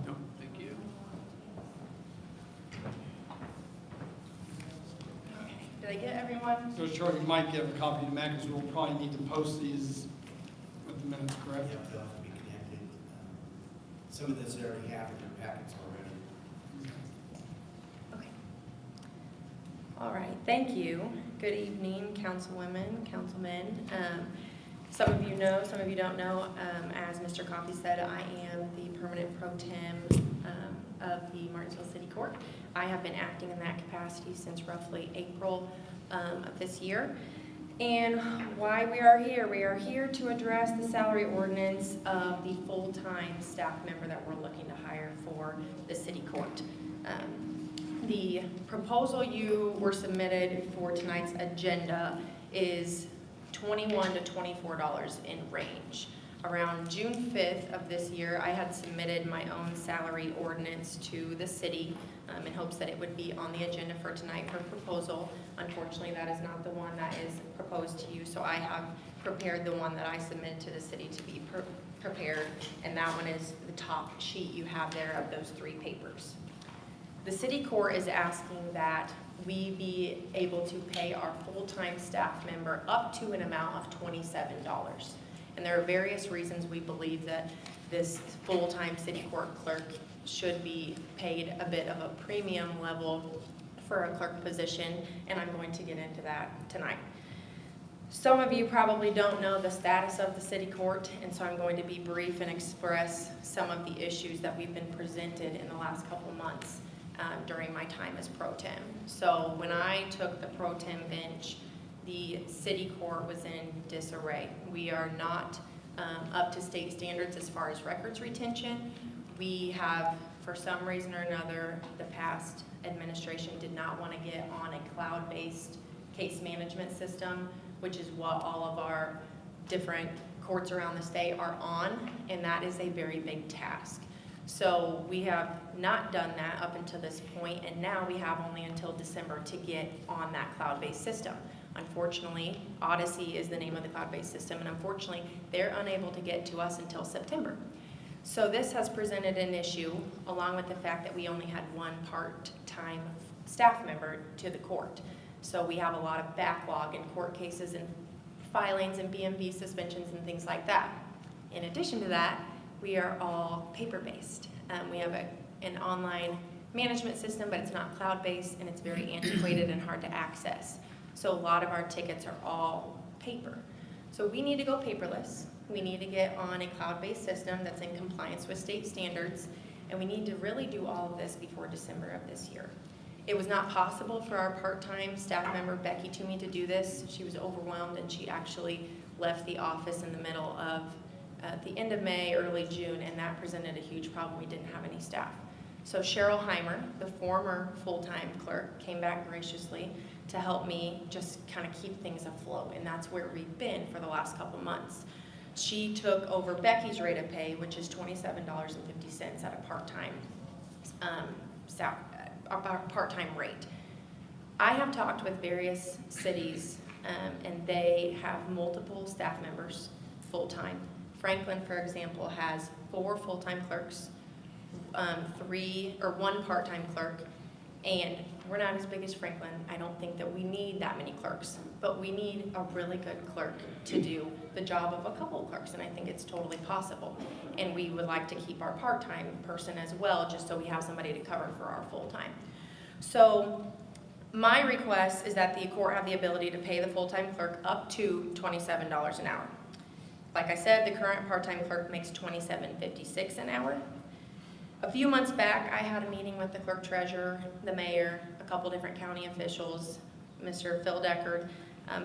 No, thank you. Did I get everyone? Judge Terrell, you might give a copy to Matt, because we'll probably need to post these with the minutes, correct? Yeah, they'll have to be connected. Some of this already have in their packets already. Okay. All right, thank you. Good evening, councilwomen, councilmen. Some of you know, some of you don't know. As Mr. Coffey said, I am the permanent pro tem of the Martinsville City Court. I have been acting in that capacity since roughly April of this year. And why we are here to address the salary ordinance of the full-time staff member that we're looking to hire for the city court. The proposal you were submitted for tonight's agenda is $21 to $24 in range. Around June 5th of this year, I had submitted my own salary ordinance to the city in hopes that it would be on the agenda for tonight for proposal. Unfortunately, that is not the one that is proposed to you, so I have prepared the one that I submitted to the city to be prepared, and that one is the top sheet you have there of those 3 papers. The city court is asking that we be able to pay our full-time staff member up to an amount of $27. And there are various reasons we believe that this full-time city court clerk should be paid a bit of a premium level for a clerk position, and I'm going to get into that tonight. Some of you probably don't know the status of the city court, and so I'm going to be brief and express some of the issues that we've been presented in the last couple months during my time as pro tem. So when I took the pro tem bench, the city court was in disarray. We are not up to state standards as far as records retention. We have, for some reason or another, the past administration did not want to get on a cloud-based case management system, which is what all of our different courts around the state are on, and that is a very big task. So we have not done that up until this point, and now we have only until December to get on that cloud-based system. Unfortunately, Odyssey is the name of the cloud-based system, and unfortunately, they're unable to get to us until September. So this has presented an issue, along with the fact that we only had one part-time staff member to the court. So we have a lot of backlog in court cases and filings and BMV suspensions and things like that. In addition to that, we are all paper-based. We have an online management system, but it's not cloud-based, and it's very antiquated and hard to access. So a lot of our tickets are all paper. So we need to go paperless. We need to get on a cloud-based system that's in compliance with state standards, and we need to really do all of this before December of this year. It was not possible for our part-time staff member, Becky Toomey, to do this. She was overwhelmed, and she actually left the office in the middle of the end of May, early June, and that presented a huge problem. We didn't have any staff. So Cheryl Heimer, the former full-time clerk, came back graciously to help me just kind of keep things afloat, and that's where we've been for the last couple months. She took over Becky's rate of pay, which is $27.50 at a part-time part-time rate. I have talked with various cities, and they have multiple staff members full-time. Franklin, for example, has 4 full-time clerks, 1 part-time clerk, and we're not as big as Franklin. I don't think that we need that many clerks, but we need a really good clerk to do the job of a couple of clerks, and I think it's totally possible. And we would like to keep our part-time person as well, just so we have somebody to cover for our full-time. So my request is that the court have the ability to pay the full-time clerk up to $27 an hour. Like I said, the current part-time clerk makes $27.56 an hour. A few months back, I had a meeting with the clerk treasurer, the mayor, a couple different county officials, Mr. Phil Deckard,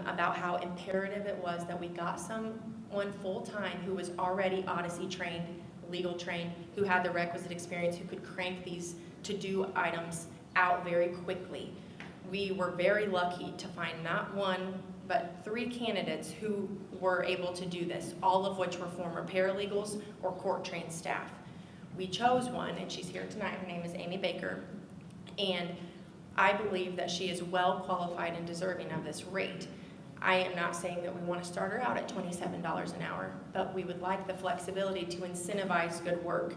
about how imperative it was that we got someone full-time who was already Odyssey trained, legal trained, who had the requisite experience, who could crank these to-do items out very quickly. We were very lucky to find not 1, but 3 candidates who were able to do this, all of which were former paralegals or court-trained staff. We chose one, and she's here tonight. Her name is Amy Baker, and I believe that she is well qualified and deserving of this rate. I am not saying that we want to start her out at $27 an hour, but we would like the flexibility to incentivize good work.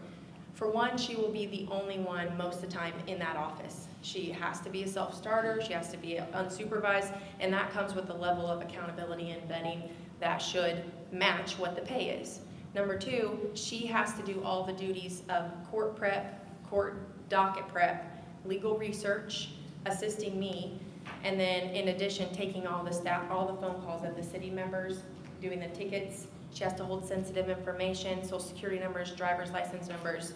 For one, she will be the only one most of the time in that office. She has to be a self-starter, she has to be unsupervised, and that comes with a level of accountability and vetting that should match what the pay is. Number 2, she has to do all the duties of court prep, court docket prep, legal research, assisting me, and then in addition, taking all the staff, all the phone calls of the city members, doing the tickets. She has to hold sensitive information, social security numbers, driver's license numbers,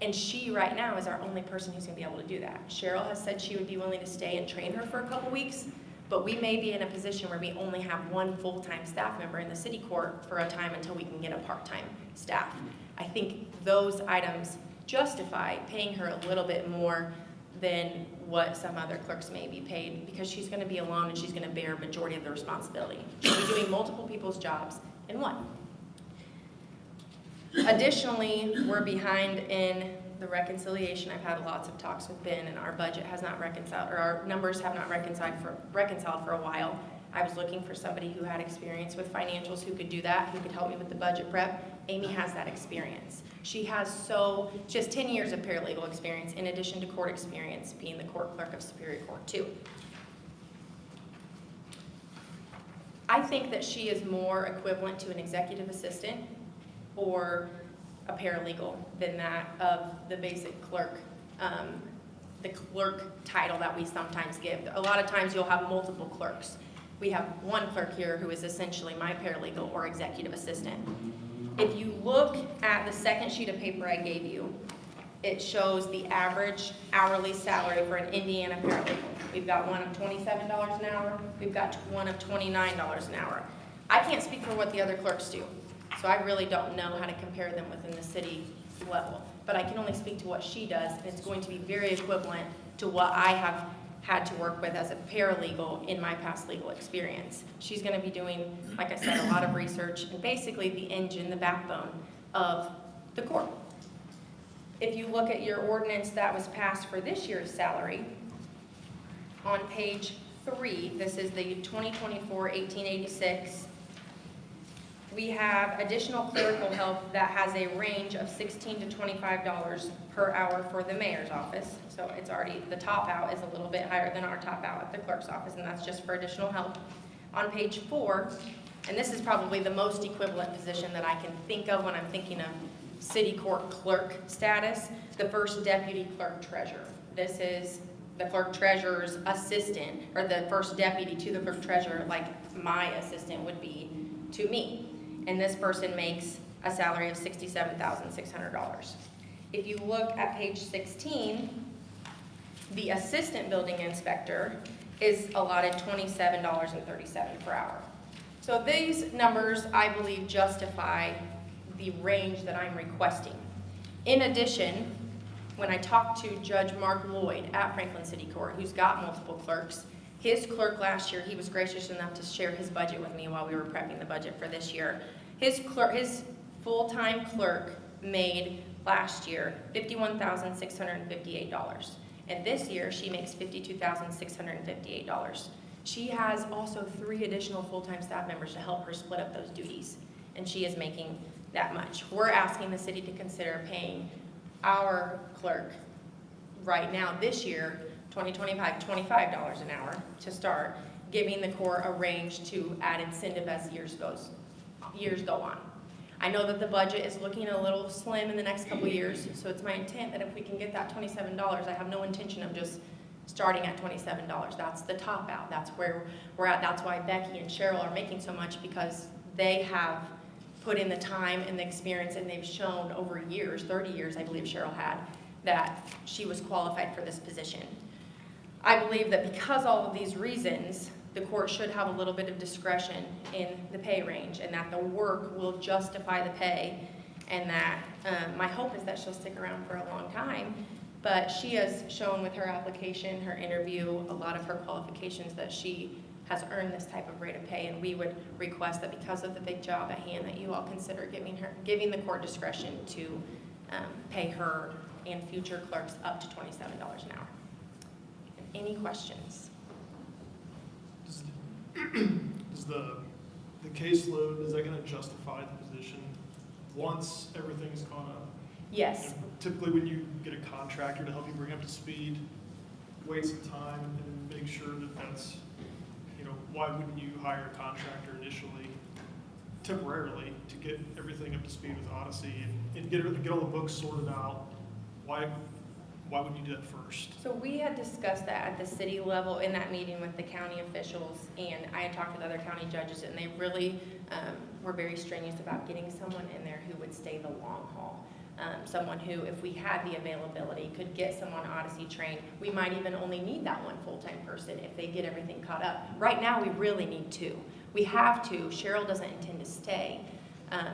and she right now is our only person who's gonna be able to do that. Cheryl has said she would be willing to stay and train her for a couple weeks, but we may be in a position where we only have 1 full-time staff member in the city court for a time until we can get a part-time staff. I think those items justify paying her a little bit more than what some other clerks may be paid, because she's gonna be alone and she's gonna bear a majority of the responsibility. She'll be doing multiple people's jobs in one. Additionally, we're behind in the reconciliation. I've had lots of talks with Ben, and our budget has not reconciled, or our numbers have not reconciled for a while. I was looking for somebody who had experience with financials, who could do that, who could help me with the budget prep. Amy has that experience. She has 10 years of paralegal experience in addition to court experience, being the court clerk of Superior Court too. I think that she is more equivalent to an executive assistant or a paralegal than that of the basic clerk, the clerk title that we sometimes give. A lot of times you'll have multiple clerks. We have one clerk here who is essentially my paralegal or executive assistant. If you look at the second sheet of paper I gave you, it shows the average hourly salary for an Indiana paralegal. We've got one of $27 an hour. We've got one of $29 an hour. I can't speak for what the other clerks do, so I really don't know how to compare them within the city level. But I can only speak to what she does, and it's going to be very equivalent to what I have had to work with as a paralegal in my past legal experience. She's going to be doing, like I said, a lot of research and basically the engine, the backbone of the court. If you look at your ordinance that was passed for this year's salary, on page 3, this is the 2024-1886, we have additional clerical help that has a range of $16 to $25 per hour for the mayor's office. So it's already, the top out is a little bit higher than our top out at the clerk's office, and that's just for additional help. On page 4, and this is probably the most equivalent position that I can think of when I'm thinking of city court clerk status, the first deputy clerk treasurer. This is the clerk treasurer's assistant, or the first deputy to the clerk treasurer, like my assistant would be to me. And this person makes a salary of $67,600. If you look at page 16, the assistant building inspector is allotted $27.37 per hour. So these numbers, I believe, justify the range that I'm requesting. In addition, when I talked to Judge Mark Lloyd at Franklin City Court, who's got multiple clerks, his clerk last year, he was gracious enough to share his budget with me while we were prepping the budget for this year. His full-time clerk made last year $51,658. And this year, she makes $52,658. She has also 3 additional full-time staff members to help her split up those duties. And she is making that much. We're asking the city to consider paying our clerk right now, this year, 2025, $25 an hour to start, giving the court a range to add incentive as years go on. I know that the budget is looking a little slim in the next couple years, so it's my intent that if we can get that $27, I have no intention of just starting at $27. That's the top out. That's where we're at. That's why Becky and Cheryl are making so much, because they have put in the time and the experience, and they've shown over years, 30 years I believe Cheryl had, that she was qualified for this position. I believe that because all of these reasons, the court should have a little bit of discretion in the pay range, and that the work will justify the pay, and that my hope is that she'll stick around for a long time. But she has shown with her application, her interview, a lot of her qualifications that she has earned this type of rate of pay, and we would request that because of the big job at hand, that you all consider giving the court discretion to pay her and future clerks up to $27 an hour. Any questions? Does the caseload, is that going to justify the position once everything's gone up? Yes. Typically when you get a contractor to help you bring up to speed, wait some time and make sure that that's, why wouldn't you hire a contractor initially, temporarily, to get everything up to speed with Odyssey and get all the books sorted out? Why would you do that first? So we had discussed that at the city level in that meeting with the county officials, and I had talked with other county judges, and they really were very strenuous about getting someone in there who would stay the long haul. Someone who, if we had the availability, could get someone Odyssey trained. We might even only need that one full-time person if they get everything caught up. Right now, we really need 2. We have to. Cheryl doesn't intend to stay.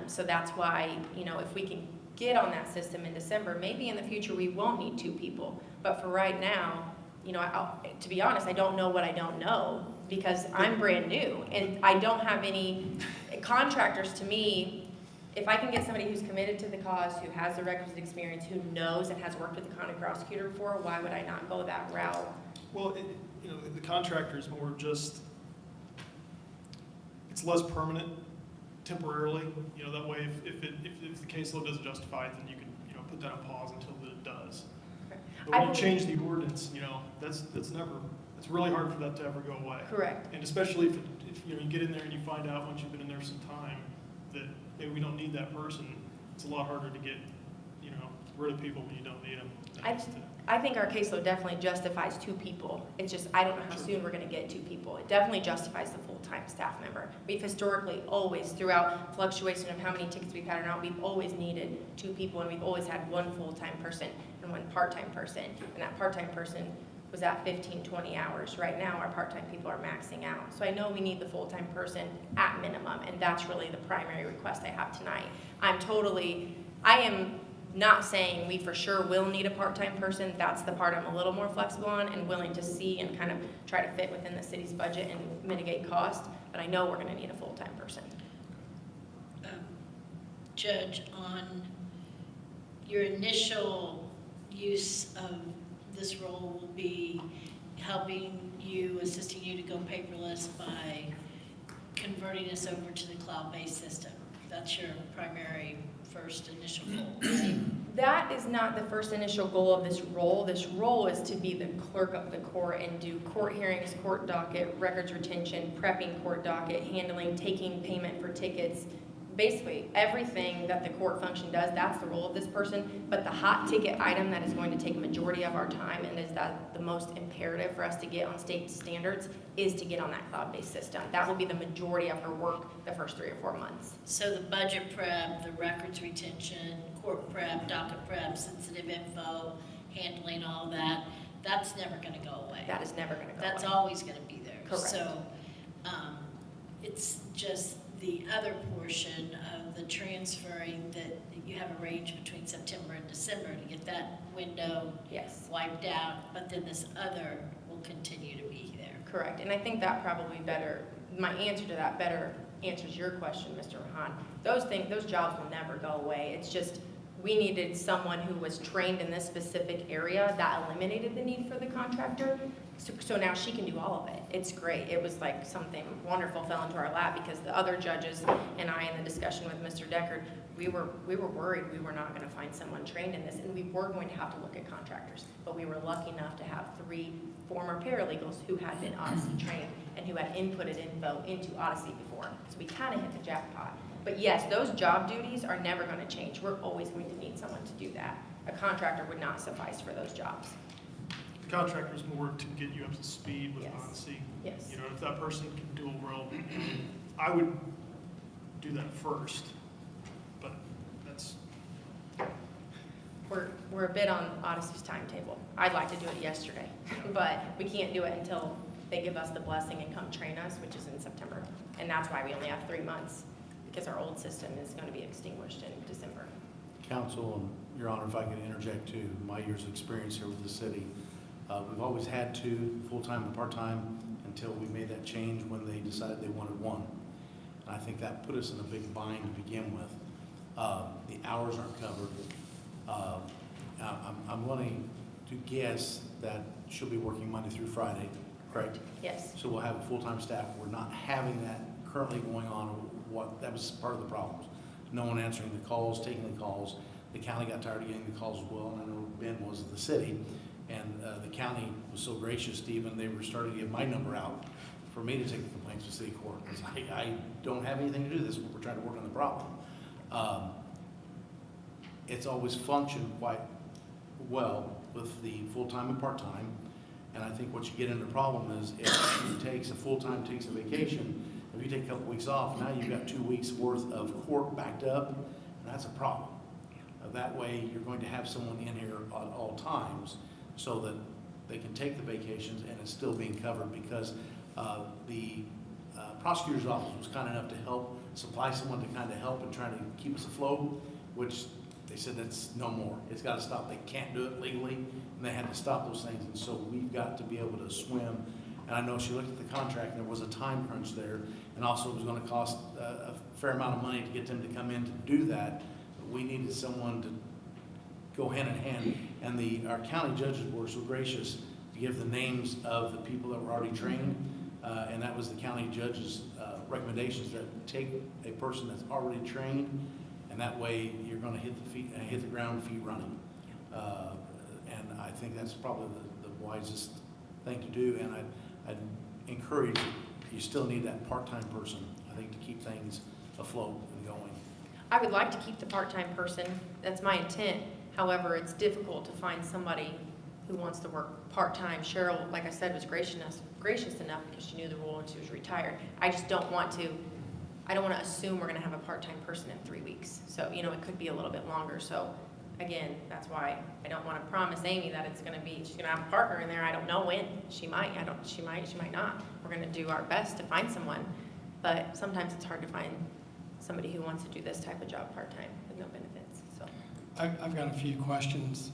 So that's why, if we can get on that system in December, maybe in the future we won't need 2 people. But for right now, to be honest, I don't know what I don't know, because I'm brand new and I don't have any contractors. To me, if I can get somebody who's committed to the cause, who has the requisite experience, who knows and has worked with the county prosecutor before, why would I not go that route? Well, the contractor is more just, it's less permanent temporarily. That way, if the caseload doesn't justify it, then you can put that on pause until it does. Okay. But when you change the ordinance, it's really hard for that to ever go away. Correct. And especially if you get in there and you find out once you've been in there some time that maybe we don't need that person, it's a lot harder to get rid of people when you don't need them. I think our caseload definitely justifies 2 people. It's just, I don't know how soon we're gonna get 2 people. It definitely justifies the full-time staff member. We've historically always, throughout fluctuation of how many tickets we've had or not, we've always needed 2 people, and we've always had 1 full-time person and 1 part-time person. And that part-time person was at 15, 20 hours. Right now, our part-time people are maxing out. So I know we need the full-time person at minimum, and that's really the primary request I have tonight. I am not saying we for sure will need a part-time person. That's the part I'm a little more flexible on and willing to see and kind of try to fit within the city's budget and mitigate cost, but I know we're gonna need a full-time person. Judge, on your initial use of this role will be helping you, assisting you to go paperless by converting us over to the cloud-based system. That's your primary first initial goal, right? That is not the first initial goal of this role. This role is to be the clerk of the court and do court hearings, court docket, records retention, prepping court docket, handling, taking payment for tickets. Basically, everything that the court function does, that's the role of this person. But the hot ticket item that is going to take a majority of our time and is that the most imperative for us to get on state standards is to get on that cloud-based system. That will be the majority of her work the first 3 or 4 months. So the budget prep, the records retention, court prep, docket prep, sensitive info, handling all that, that's never going to go away. That is never going to go That's away. always going to be there. Correct. So it's just the other portion of the transferring that you have a range between September and December to get that window wiped out, but then this other will continue to be there. Correct, and I think that probably my answer to that better answers your question, Mr. Mahan. Those jobs will never go away. It's just, we needed someone who was trained in this specific area that eliminated the need for the contractor. So now she can do all of it. It's great. It was like something wonderful fell into our lap because the other judges and I, in the discussion with Mr. Deckard, we were worried we were not going to find someone trained in this, and we were going to have to look at contractors. But we were lucky enough to have 3 former paralegals who had been Odyssey trained and who had inputted info into Odyssey before. So we kind of hit the jackpot. But yes, those job duties are never going to change. We're always going to need someone to do that. A contractor would not suffice for those jobs. The contractor's more to get you up to speed with Yes. Odyssey. Yes. You know, if that person can dual role, I would do that first, but that's. We're a bit on Odyssey's timetable. I'd like to do it yesterday, but we can't do it until they give us the blessing and come train us, which is in September. And that's why we only have 3 months, because our old system is going to be extinguished in December. Council, and Your Honor, if I could interject too, my years of experience here with the city, we've always had 2, full-time and part-time, until we made that change when they decided they wanted 1. And I think that put us in a big bind to begin with. The hours aren't covered. I'm willing to guess that she'll be working Monday through Friday, correct? Yes. So we'll have a full-time staff. We're not having that currently going on. That was part of the problems. No one answering the calls, taking the calls. The county got tired of getting the calls as well, and I know Ben was at the city. And the county was so gracious, Stephen, they were starting to give my number out for me to take the complaints to city court, because I don't have anything to do this, but we're trying to work on the problem. It's always functioned quite well with the full-time and part-time, and I think what you get into the problem is if it takes a full-time, takes a vacation, if you take a couple weeks off, now you've got 2 weeks worth of court backed up, and that's a problem. That way, you're going to have someone in here at all times so that they can take the vacations and it's still being covered, because the prosecutor's office was kind enough to help supply someone to kind of help and try to keep us afloat, which they said that's no more. It's got to stop. They can't do it legally, and they had to stop those things. And so we've got to be able to swim. And I know she looked at the contract, and there was a time crunch there, and also it was going to cost a fair amount of money to get them to come in to do that. But we needed someone to go hand in hand, and our county judges were so gracious to give the names of the people that were already trained, and that was the county judges' recommendations, that take a person that's already trained, and that way you're going to hit the ground feet running. And I think that's probably the wisest thing to do, and I'd encourage you still need that part-time person, I think, to keep things afloat and going. I would like to keep the part-time person. That's my intent. However, it's difficult to find somebody who wants to work part-time. Cheryl, like I said, was gracious enough because she knew the rule and she was retired. I just don't want to assume we're gonna have a part-time person in 3 weeks. So, you know, it could be a little bit longer. So again, that's why I don't wanna promise Amy that she's gonna have a partner in there. I don't know when. She might, she might not. We're gonna do our best to find someone, but sometimes it's hard to find somebody who wants to do this type of job part-time with no benefits, so. I've got a few questions.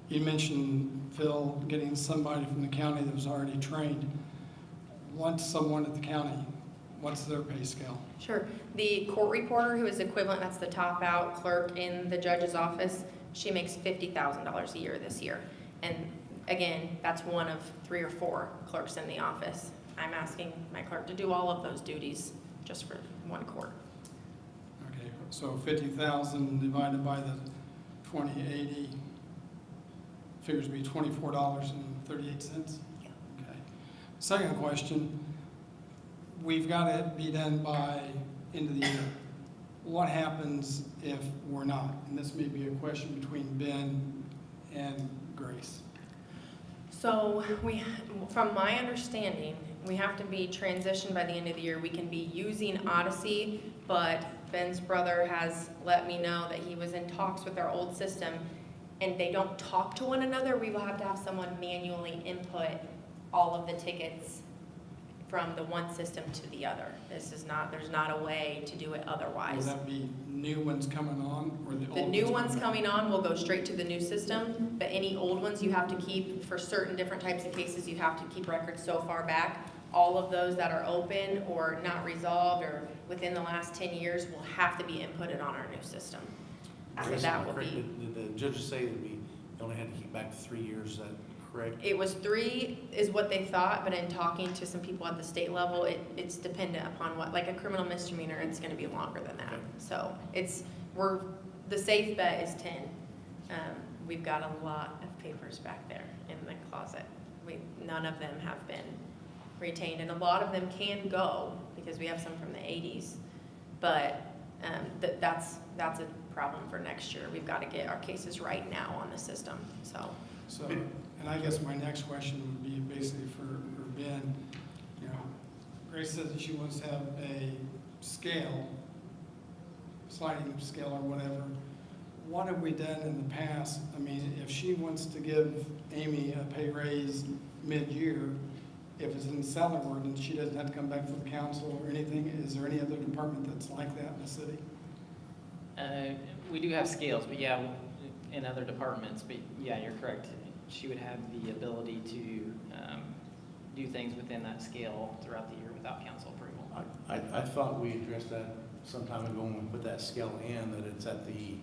You mentioned, Phil, getting somebody from the county that was already trained. Once someone at the county, what's their pay scale? Sure. The court reporter, who is equivalent, that's the top out clerk in the judge's office, she makes $50,000 a year this year. And again, that's one of 3 or 4 clerks in the office. I'm asking my clerk to do all of those duties just for one court. Okay, so 50,000 divided by the 2080 figures to be $24.38. Yeah. Okay. Second question, we've got to be done by end of the year. What happens if we're not? And this may be a question between Ben and Grace. So from my understanding, we have to be transitioned by the end of the year. We can be using Odyssey, but Ben's brother has let me know that he was in talks with our old system and they don't talk to one another. We will have to have someone manually input all of the tickets from the one system to the other. There's not a way to do it otherwise. Will that be new ones coming on or the old The new ones ones coming on will go straight to the new system, but any old ones you have to keep, for certain different types of cases, you have to keep records so far back. All of those that are open or not resolved or within the last 10 years will have to be inputted on our new system. So that will be. Did the judges say that we only had to keep back to 3 years, is that correct? It was 3 is what they thought, but in talking to some people at the state level, it's dependent upon what, like a criminal misdemeanor, it's gonna be longer than that. Okay. So the safe bet is 10. We've got a lot of papers back there in the closet. None of them have been retained, and a lot of them can go because we have some from the 80s, but that's a problem for next year. We've got to get our cases right now on the system, so. And I guess my next question would be basically for Ben. You know, Grace says that she wants to have a scale, sliding scale or whatever. What have we done in the past? I mean, if she wants to give Amy a pay raise mid-year, if it's in the salary ordinance, she doesn't have to come back for the council or anything. Is there any other department that's like that in the city? We do have scales, but yeah, in other departments, but yeah, you're correct. She would have the ability to do things within that scale throughout the year without council approval. I thought we addressed that some time ago when we put that scale in, that it's at the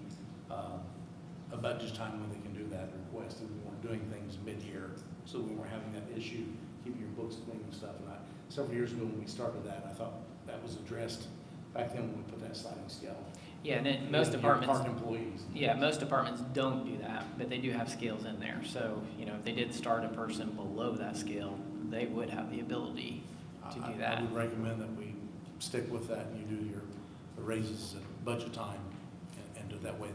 a budget time when they can do that request, and we weren't doing things mid-year, so we weren't having that issue, keeping your books clean and stuff. And several years ago when we started that, I thought that was addressed back then when we put that sliding scale. Yeah, and then most departments. Park employees. Yeah, most departments don't do that, but they do have scales in there. So, you know, if they did start a person below that scale, they would have the ability to do that. I would recommend that we stick with that and you do the raises at budget time and do it that way.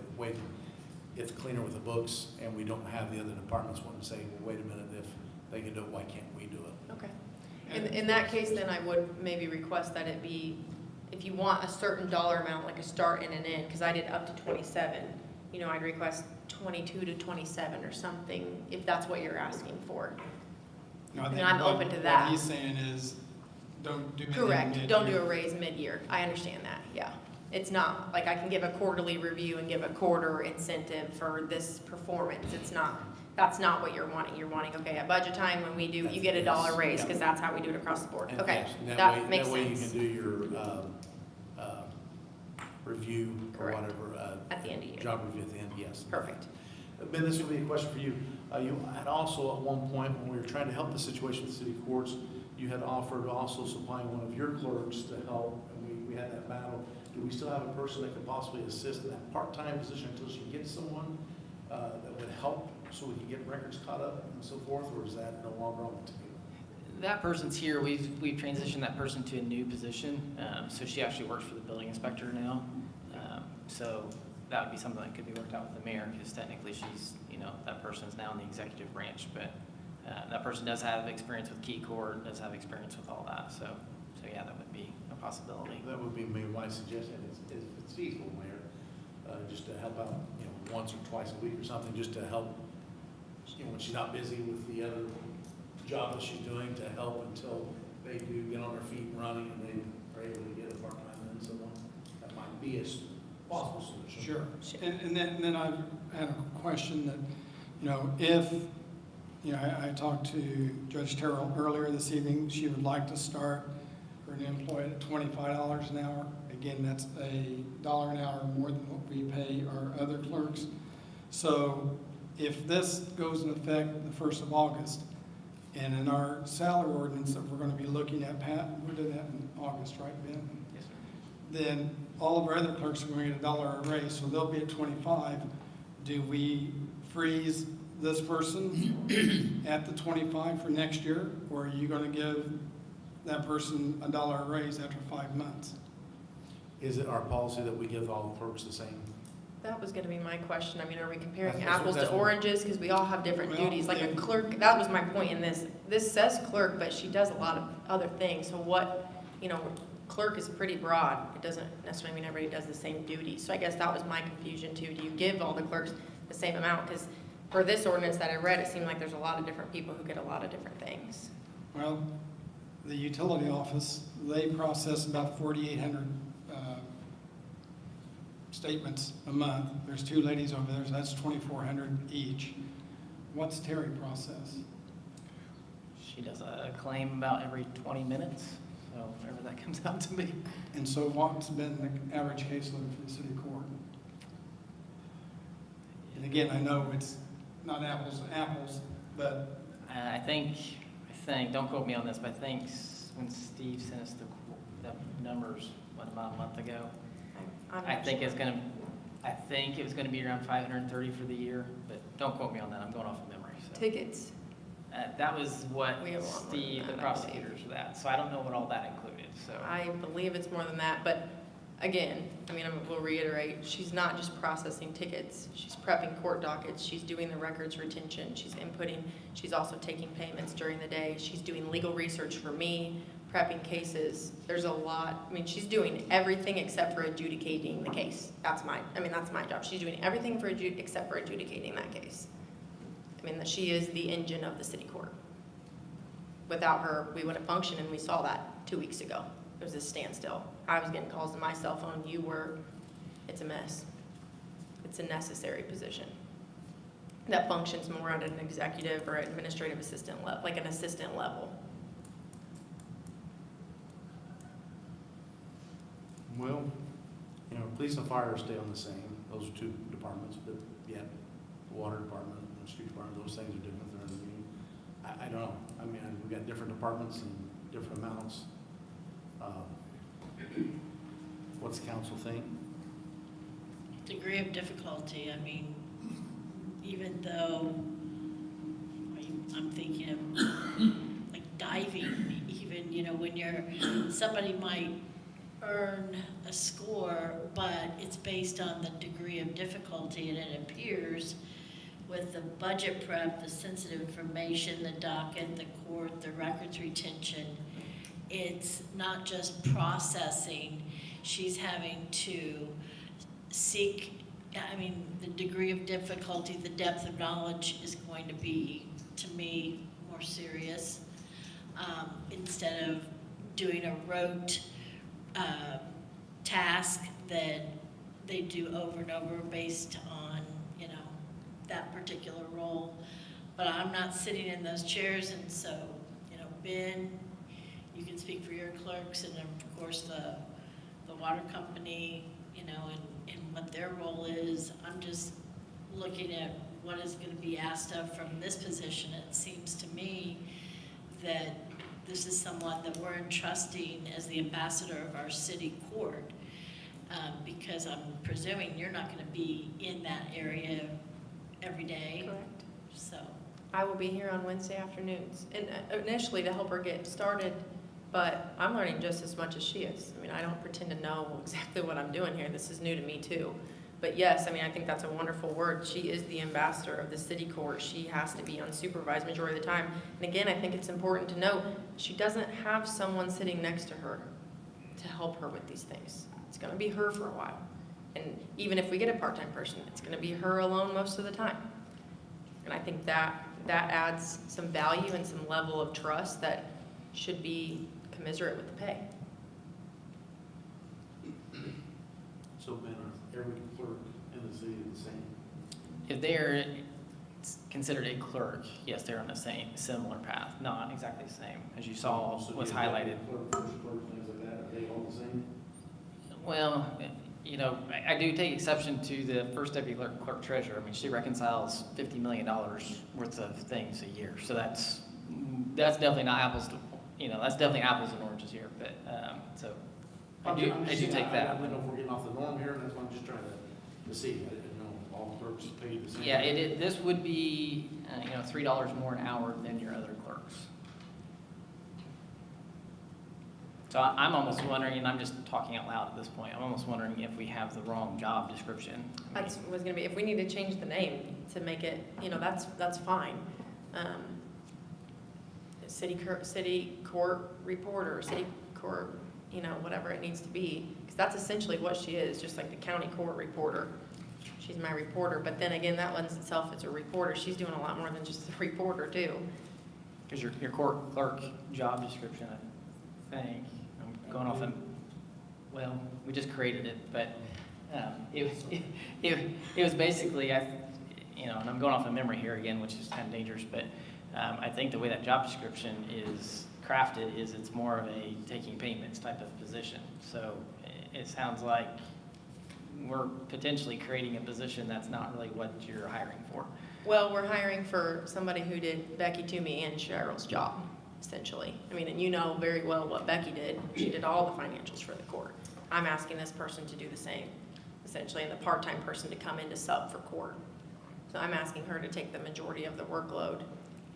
It's cleaner with the books, and we don't have the other departments wanting to say, well, wait a minute, if they can do it, why can't we do it? Okay. In that case, then I would maybe request that it be, if you want a certain dollar amount, like a start and an end, because I did up to 27, you know, I'd request 22 to 27 or something, if that's what you're asking for. No, I And think I'm open to that. What he's saying is, don't do anything Correct, mid-year. don't do a raise mid-year. I understand that, yeah. It's not, like I can give a quarterly review and give a quarter incentive for this performance. It's not, that's not what you're wanting. You're wanting, okay, at budget time when we do, you get a $1 raise, because that's how we do it across the board. And Okay, yes, that makes That way you sense. can do your review or Correct. whatever. At the end of the year. Job review at the end, yes. Perfect. Ben, this would be a question for you. You had also at one point, when we were trying to help the situation with city courts, you had offered also supplying one of your clerks to help, and we had that battle. Do we still have a person that could possibly assist in that part-time position until she gets someone that would help so we can get records caught up and so forth, or is that no longer on the table? That person's here. We've transitioned that person to a new position. So she actually works for the building inspector now. So that would be something that could be worked out with the mayor, because technically she's, that person's now in the executive branch, but that person does have experience with key court, does have experience with all that, so yeah, that would be a possibility. That would be maybe my suggestion, if it's feasible, Mayor, just to help out, once or twice a week or something, just to help, when she's not busy with the other job that she's doing, to help until they do get on their feet and running and they are able to get a part-time and so on. That might be a possible solution. Sure. And then I had a question that, if, I talked to Judge Terrell earlier this evening, she would like to start for an employee at $25 an hour. Again, that's $1 an hour more than what we pay our other clerks. So if this goes in effect the 1st of August, and in our salary ordinance that we're going to be looking at, Pat, we're doing that in August, right, Ben? Yes, sir. Then all of our other clerks are going to get $1 a raise, so they'll be at 25. Do we freeze this person at the 25 for next year, or are you going to give that person $1 a raise after 5 months? Is it our policy that we give all the clerks the same? That was gonna be my question. I mean, are we comparing That's- apples to that's- oranges? Because we all have different Well, duties. Like a yeah. clerk, that was my point in this. This says clerk, but she does a lot of other things. So what, clerk is pretty broad. It doesn't necessarily mean everybody does the same duties. So I guess that was my confusion too. Do you give all the clerks the same amount? Because for this ordinance that I read, it seemed like there's a lot of different people who get a lot of different things. Well, the utility office, they process about 4,800 statements a month. There's 2 ladies over there, so that's 2,400 each. What's Terry process? She does a claim about every 20 minutes, so whatever that comes out to be. And so what's been the average caseload for the city court? And again, I know it's not apples to apples, but I think, don't quote me on this, but I think when Steve sent us the numbers, about a month ago, I think it was gonna be around 530 for the year, but don't quote me on that, I'm going off of memory, so. Tickets. That was what We have a lot more Steve, than the that, I believe. prosecutors for that, so I don't know what all that included, so. I believe it's more than that, but again, we'll reiterate, she's not just processing tickets, she's prepping court dockets, she's doing the records retention, she's inputting, she's also taking payments during the day, she's doing legal research for me, prepping cases. There's a lot, she's doing everything except for adjudicating the case. That's my job. She's doing everything except for adjudicating that case. That she is the engine of the city court. Without her, we wouldn't function, and we saw that 2 weeks ago. It was a standstill. I was getting calls to my cell phone, it's a mess. It's a necessary position. That functions more at an executive or administrative assistant level, like an assistant level. Well, police and fire stay on the same. Those are 2 departments, but yeah, the water department and street department, those things are different. They're underneath. I don't know. We've got different departments and different amounts. What's the council think? Degree of difficulty, even though I'm thinking of like diving, even, when somebody might earn a score, but it's based on the degree of difficulty, and it appears with the budget prep, the sensitive information, the docket, the court, the records retention, it's not just processing, she's having to seek, the degree of difficulty, the depth of knowledge is going to be, to me, more serious. Instead of doing a rote task that they do over and over based on, that particular role. But I'm not sitting in those chairs, and so, Ben, you can speak for your clerks, and of course the water company, and what their role is. I'm just looking at what is going to be asked of from this position. It seems to me that this is someone that we're entrusting as the ambassador of our city court, because I'm presuming you're not going to be in that area every day. Correct. So I will be here on Wednesday afternoons, and initially to help her get started, but I'm learning just as much as she is. I don't pretend to know exactly what I'm doing here. This is new to me too. But yes, I mean, I think that's a wonderful word. She is the ambassador of the city court. She has to be unsupervised majority of the time. And again, I think it's important to note, she doesn't have someone sitting next to her to help her with these things. It's gonna be her for a while. And even if we get a part-time person, it's gonna be her alone most of the time. And I think that adds some value and some level of trust that should be commensurate with the pay. So Ben, are every clerk in the city the same? If they're considered a clerk, yes, they're on the similar path, not exactly the same, as you saw was highlighted. Clerk, first clerk, things like that, are they all the same? Well, you know, I do take exception to the first deputy clerk treasurer. I mean, she reconciles $50 million worth of things a year. So that's definitely not apples to, you know, that's definitely apples and oranges here. But, so I do take that. I don't know if we're getting off the norm here, and that's why I'm just trying to see. I didn't know all clerks pay the same. Yeah, this would be, you know, $3 more an hour than your other clerks. So I'm almost wondering, and I'm just talking out loud at this point, I'm almost wondering if we have the wrong job description. That's was gonna be, if we need to change the name to make it, you know, that's fine. City court reporter, city court, you know, whatever it needs to be, because that's essentially what she is, just like the county court reporter. She's my reporter, but then again, that lends itself as a reporter. She's doing a lot more than just a reporter too. Because your court clerk job description, I think, I'm going off well, we just created it, but it was basically, you know, and I'm going off of memory here again, which is kind of dangerous, but I think the way that job description is crafted is it's more of a taking payments type of position. So it sounds like we're potentially creating a position that's not really what you're hiring for. Well, we're hiring for somebody who did Becky, Toomey, and Cheryl's job, essentially. I mean, and you know very well what Becky did. She did all the financials for the court. I'm asking this person to do the same, essentially, and the part-time person to come in to sub for court. So I'm asking her to take the majority of the workload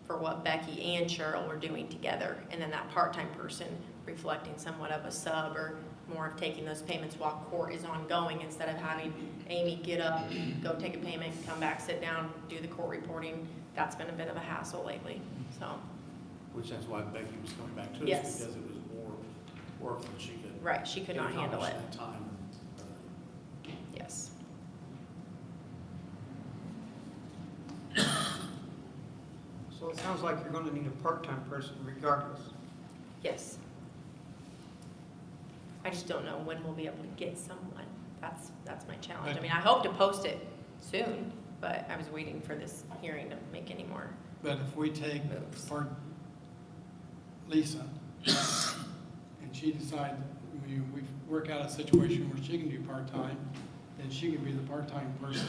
for what Becky and Cheryl were doing together, and then that part-time person reflecting somewhat of a sub or more of taking those payments while court is ongoing instead of having Amy get up, go take a payment, come back, sit down, do the court reporting. That's been a bit of a hassle lately, so. Which that's why Becky was coming back to us, Yes. because it was more work than she could. Right, she could not handle it. That time. Yes. So it sounds like you're gonna need a part-time person regardless. Yes. I just don't know when we'll be able to get someone. That's my challenge. I mean, I hope to post it soon, but I was waiting for this hearing to make any more. But if we take moves. for Lisa, and she decides, we work out a situation where she can do part-time, then she can be the part-time person.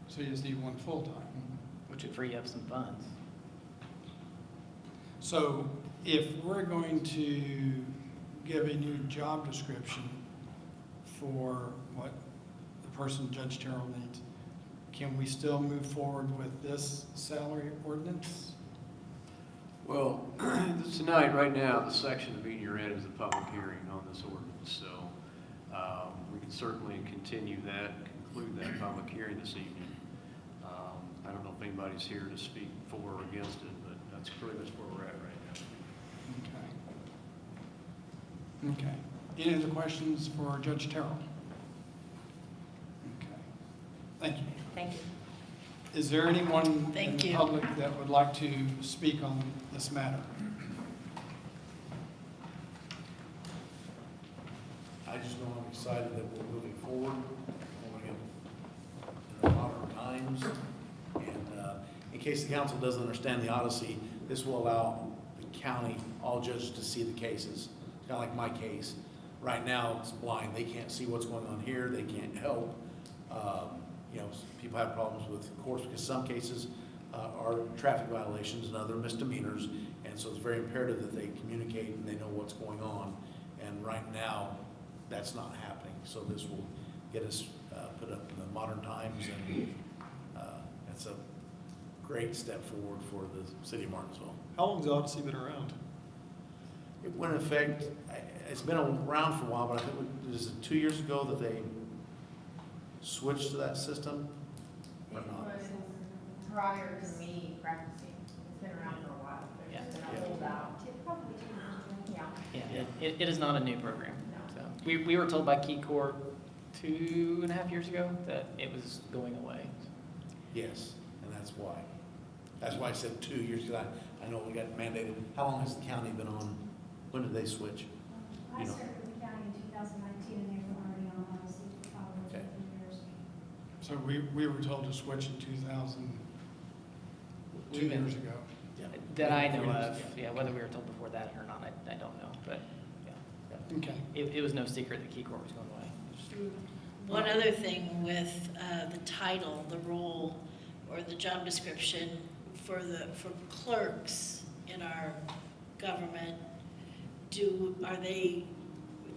So you just need one full-time. Which would free up some funds. So if we're going to give a new job description for what the person Judge Terrell needs, can we still move forward with this salary ordinance? Well, tonight, right now, the section of meeting you're in is the public hearing on this ordinance, so we can certainly continue that, conclude that public hearing this evening. I don't know if anybody's here to speak for or against it, but that's pretty much where we're at right now. Okay. Okay. Any other questions for Judge Terrell? Okay. Thank you. Thank you. Is there anyone in Thank the you. public that would like to speak on this matter? I just know I'm excited that we're moving forward, going in the modern times. And in case the council doesn't understand the odyssey, this will allow the county, all judges to see the cases. It's kind of like my case. Right now, it's blind. They can't see what's going on here. They can't help. You know, people have problems with courts because some cases are traffic violations and other misdemeanors. And so it's very imperative that they communicate and they know what's going on. And right now, that's not happening. So this will get us put up in the modern times, and it's a great step forward for the city of Martinsville. How long's the Odyssey been around? It went in effect, it's been around for a while, but I think it was 2 years ago that they switch to that system or not? Prior to me practicing, it's been around for a while, there's been a holdout. Yeah. Yeah, it is not a new program. So we were told by Key Corp 2.5 years ago that it was going away. Yes, and that's why. That's why I said 2 years, because I know we got mandated. How long has the county been on? When did they switch? I You know? started with the county in 2019, and they were already on policy for probably Okay. 2 years. So we were told to switch in 2 years ago. Yeah. That I know of. Yeah, whether we were told before that or not, I don't know. But yeah, Okay. it was no secret that Key Corp was going away. One other thing with the title, the role, or the job description for clerks in our government,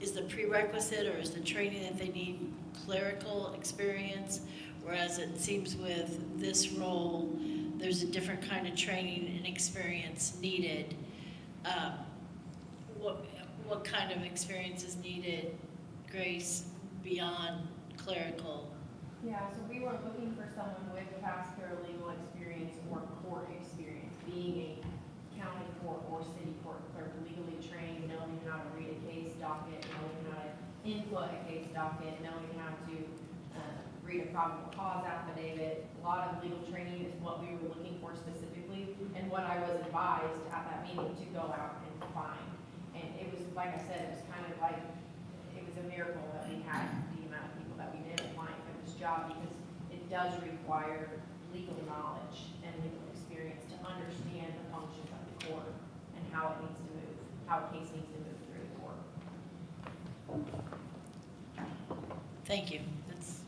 is the prerequisite or is the training that they need clerical experience? Whereas it seems with this role, there's a different kind of training and experience needed. What kind of experience is needed, Grace, beyond clerical? Yeah, so we were looking for someone with past paralegal experience or court experience, being a county court or city court clerk, legally trained, knowing how to read a case docket, knowing how to input a case docket, knowing how to read a probable cause affidavit. A lot of legal training is what we were looking for specifically, and what I was advised at that meeting to go out and find. And it was, like I said, it was kind of like, it was a miracle that we had the amount of people that we did applying for this job, because it does require legal knowledge and legal experience to understand the functions of the court and how it needs to move, how a case needs to move through the court. Thank you. That's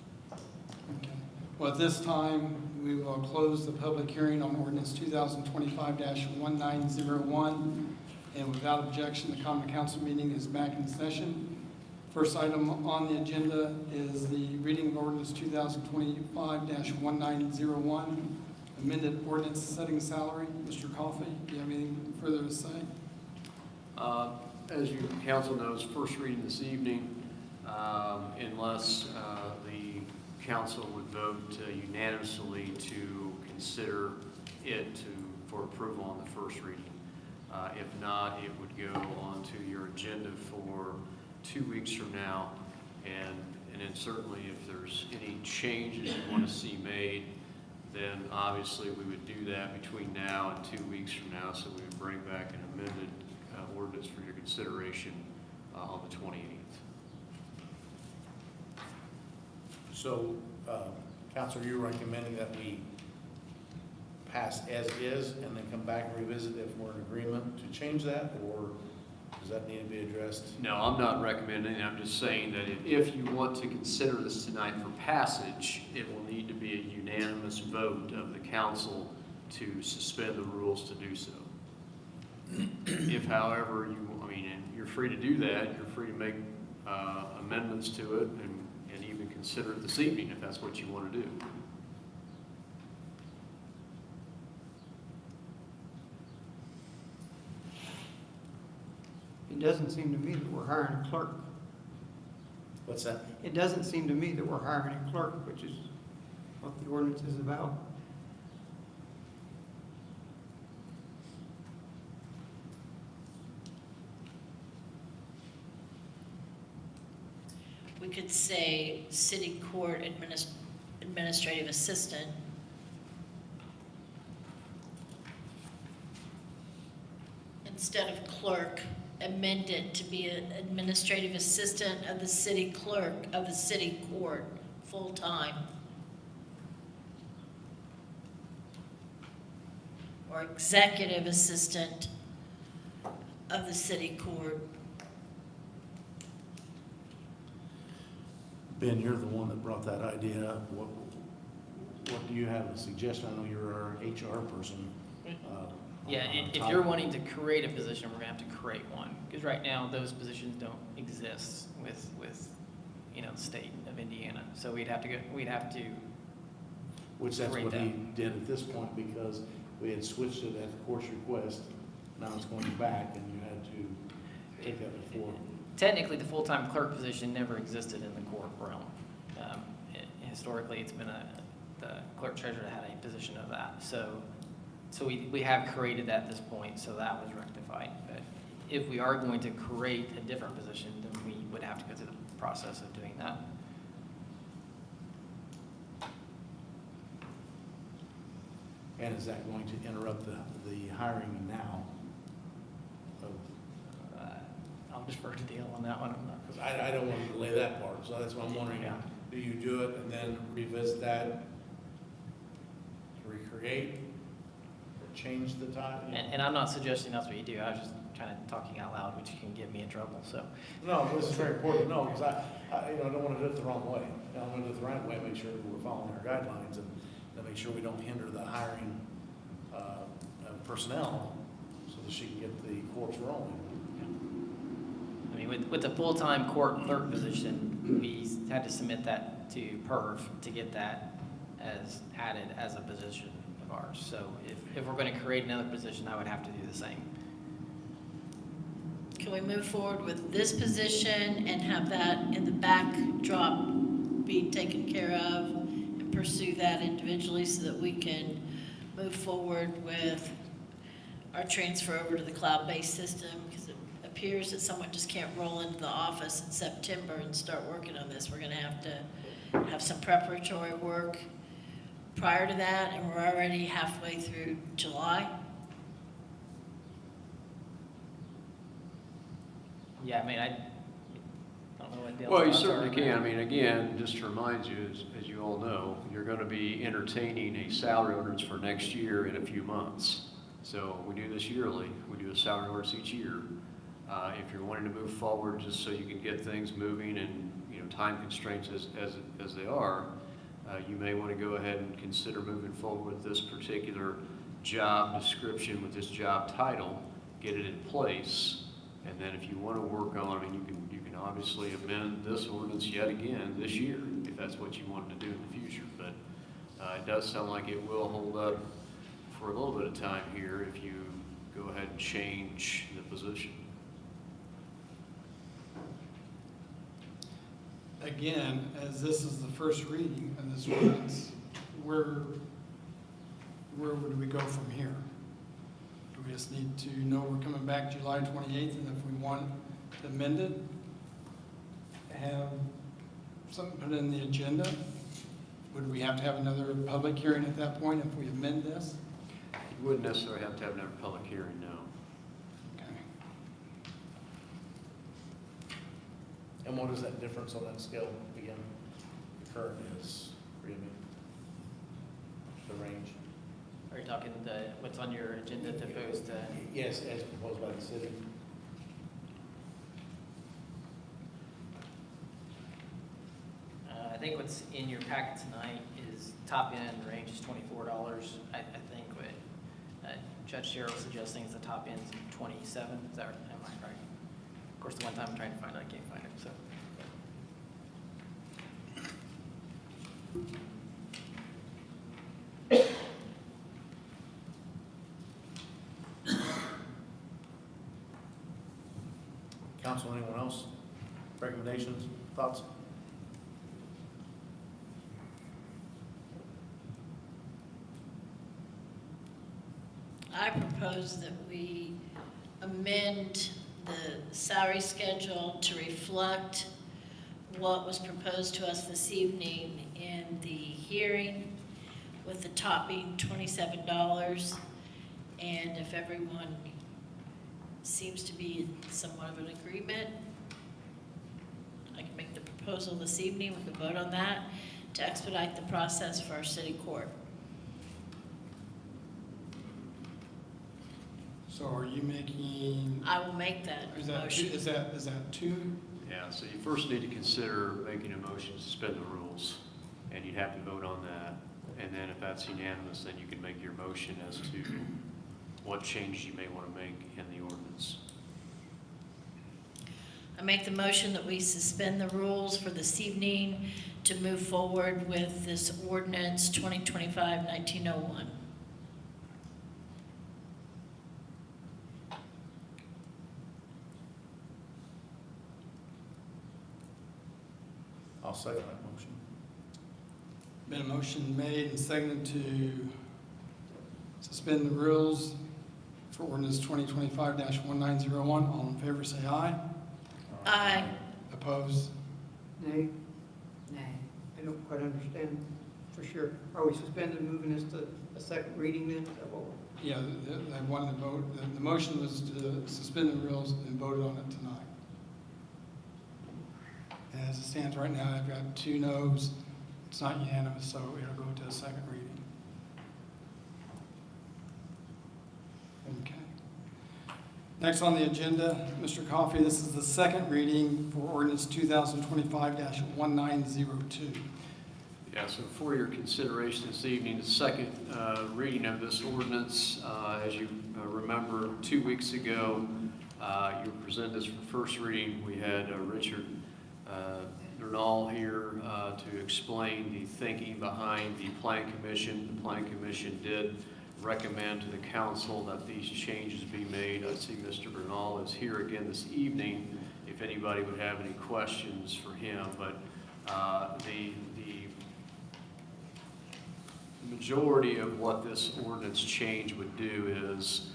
Okay. Well, at this time, we will close the public hearing on ordinance 2025-1901. And without objection, the common council meeting is back in session. First item on the agenda is the reading of ordinance 2025-1901, amended ordinance setting salary. Mr. Coffey, do you have anything further to say? As your council knows, first reading this evening, unless the council would vote unanimously to consider it for approval on the first reading. If not, it would go onto your agenda for 2 weeks from now, and then certainly if there's any changes you want to see made, then obviously we would do that between now and 2 weeks from now, so we would bring back an amended ordinance for your consideration on the 28th. So, Counselor, you're recommending that we pass as is and then come back and revisit if we're in agreement to change that, or does that need to be addressed? No, I'm not recommending, I'm just saying that if you want to consider this tonight for passage, it will need to be a unanimous vote of the council to suspend the rules to do so. If, however, and you're free to do that, you're free to make amendments to it and even consider it this evening if that's what you want to do. It doesn't seem to me that we're hiring a clerk. What's that? It doesn't seem to me that we're hiring a clerk, which is what the ordinance is about. we could say city court administrative assistant. Instead of clerk, amend it to be an administrative assistant of the city clerk of the city court, full-time. Or executive assistant of the city court. Ben, you're the one that brought that idea up. What do you have a suggestion? I know you're our HR person. Yeah, if you're wanting to create a position, we're gonna have to create one, because right now, those positions don't exist with the state of Indiana. So we'd have to. Which that's create what that. he did at this point, because we had switched it at the court's request. Now it's going back, and you had to take that before. Technically, the full-time clerk position never existed in the court realm. historically, it's been the clerk treasurer had a position of that. So we have created that at this point, so that was rectified. But if we are going to create a different position, then we would have to go through the process of doing that. And is that going to interrupt the hiring now? I'll defer to Dale on that one. I'm not. Because I don't want to delay that part, so that's why I'm wondering, Yeah. do you do it and then revisit that to recreate or change the time? And I'm not suggesting that's what you do. I was just kind of talking out loud, which can get me in trouble, so. No, this is very important to know, because I don't want to do it the wrong way. I want to do it the right way, make sure we're following our guidelines, and to make sure we don't hinder the hiring of personnel so that she can get the courts rolling. I mean, with the full-time court clerk position, we had to submit that to PERV to get that as added as a position of ours. So if we're going to create another position, I would have to do the same. Can we move forward with this position and have that in the backdrop be taken care of and pursue that individually so that we can move forward with our transfer over to the cloud-based system? Because it appears that someone just can't roll into the office in September and start working on this. We're going to have some preparatory work prior to that, and we're already halfway through July. Yeah, I mean, I don't know what Dale's Well, you thoughts certainly are. can. I mean, again, just to remind you, as you all know, you're going to be entertaining a salary ordinance for next year in a few months. So we do this yearly. We do a salary ordinance each year. If you're wanting to move forward just so you can get things moving and, time constraints as they are, you may want to go ahead and consider moving forward with this particular job description, with this job title, get it in place. And then if you want to work on, you can obviously amend this ordinance yet again this year, if that's what you wanted to do in the future. But it does sound like it will hold up for a little bit of time here if you go ahead and change the position. Again, as this is the first reading of this ordinance, where would we go from here? Do we just need to know we're coming back July 28th, and if we want to amend it, have something put in the agenda? Would we have to have another public hearing at that point if we amend this? You wouldn't necessarily have to have another public hearing, no. Okay. And what is that difference on that scale again? The current is, for you, the range? Are you talking what's on your agenda to opposed to? Yes, as proposed by the city. I think what's in your packet tonight is top end range is $24. I think what Judge Sherrill was suggesting is the top end is 27. Is that right? Am I right? Of course, the one time I'm trying to find it, I can't find it. So. Council, anyone else? Recommendations, thoughts? I propose that we amend the salary schedule to reflect what was proposed to us this evening in the hearing, with the top being $27. And if everyone seems to be in somewhat of an agreement, I can make the proposal this evening. We can vote on that to expedite the process for our city court. So are you making? I will make that motion. Is that two? Yeah, so you first need to consider making a motion to suspend the rules, and you'd have to vote on that. And then if that's unanimous, then you can make your motion as to what changes you may want to make in the ordinance. I make the motion that we suspend the rules for this evening to move forward with this ordinance 2025-1901. I'll second that motion. Been a motion made and seconded to suspend the rules for ordinance 2025-1901. All in favor, say aye. Aye. Opposed? Nay? Nay. I don't quite understand for sure. Are we suspended, moving this to a second reading then? Is that what we're- Yeah, I wanted to vote, the motion was to suspend the rules and voted on it tonight. And as it stands right now, I've got 2 noes. It's not unanimous, so it'll go to a second reading. Okay. Next on the agenda, Mr. Coffey, this is the second reading for ordinance 2025-1902. Yeah, so for your consideration this evening, the second reading of this ordinance, as you remember, 2 weeks ago, you presented this for first reading. We had Richard Bernal here to explain the thinking behind the Plan Commission. The Plan Commission did recommend to the council that these changes be made. I see Mr. Bernal is here again this evening if anybody would have any questions for him. But the majority of what this ordinance change would do is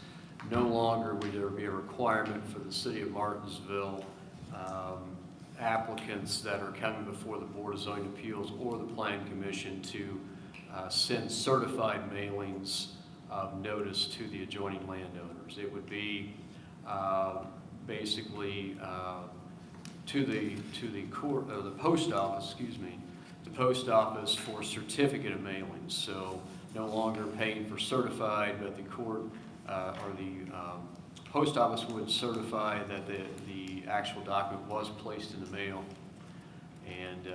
no longer would there be a requirement for the city of Martinsville applicants that are coming before the Board of Zoning Appeals or the Plan Commission to send certified mailings of notice to the adjoining landowners. It would be basically to the court, or the post office, excuse me, the post office for certificate of mailings. So no longer paying for certified, but the court or the post office would certify that the actual document was placed in the mail. And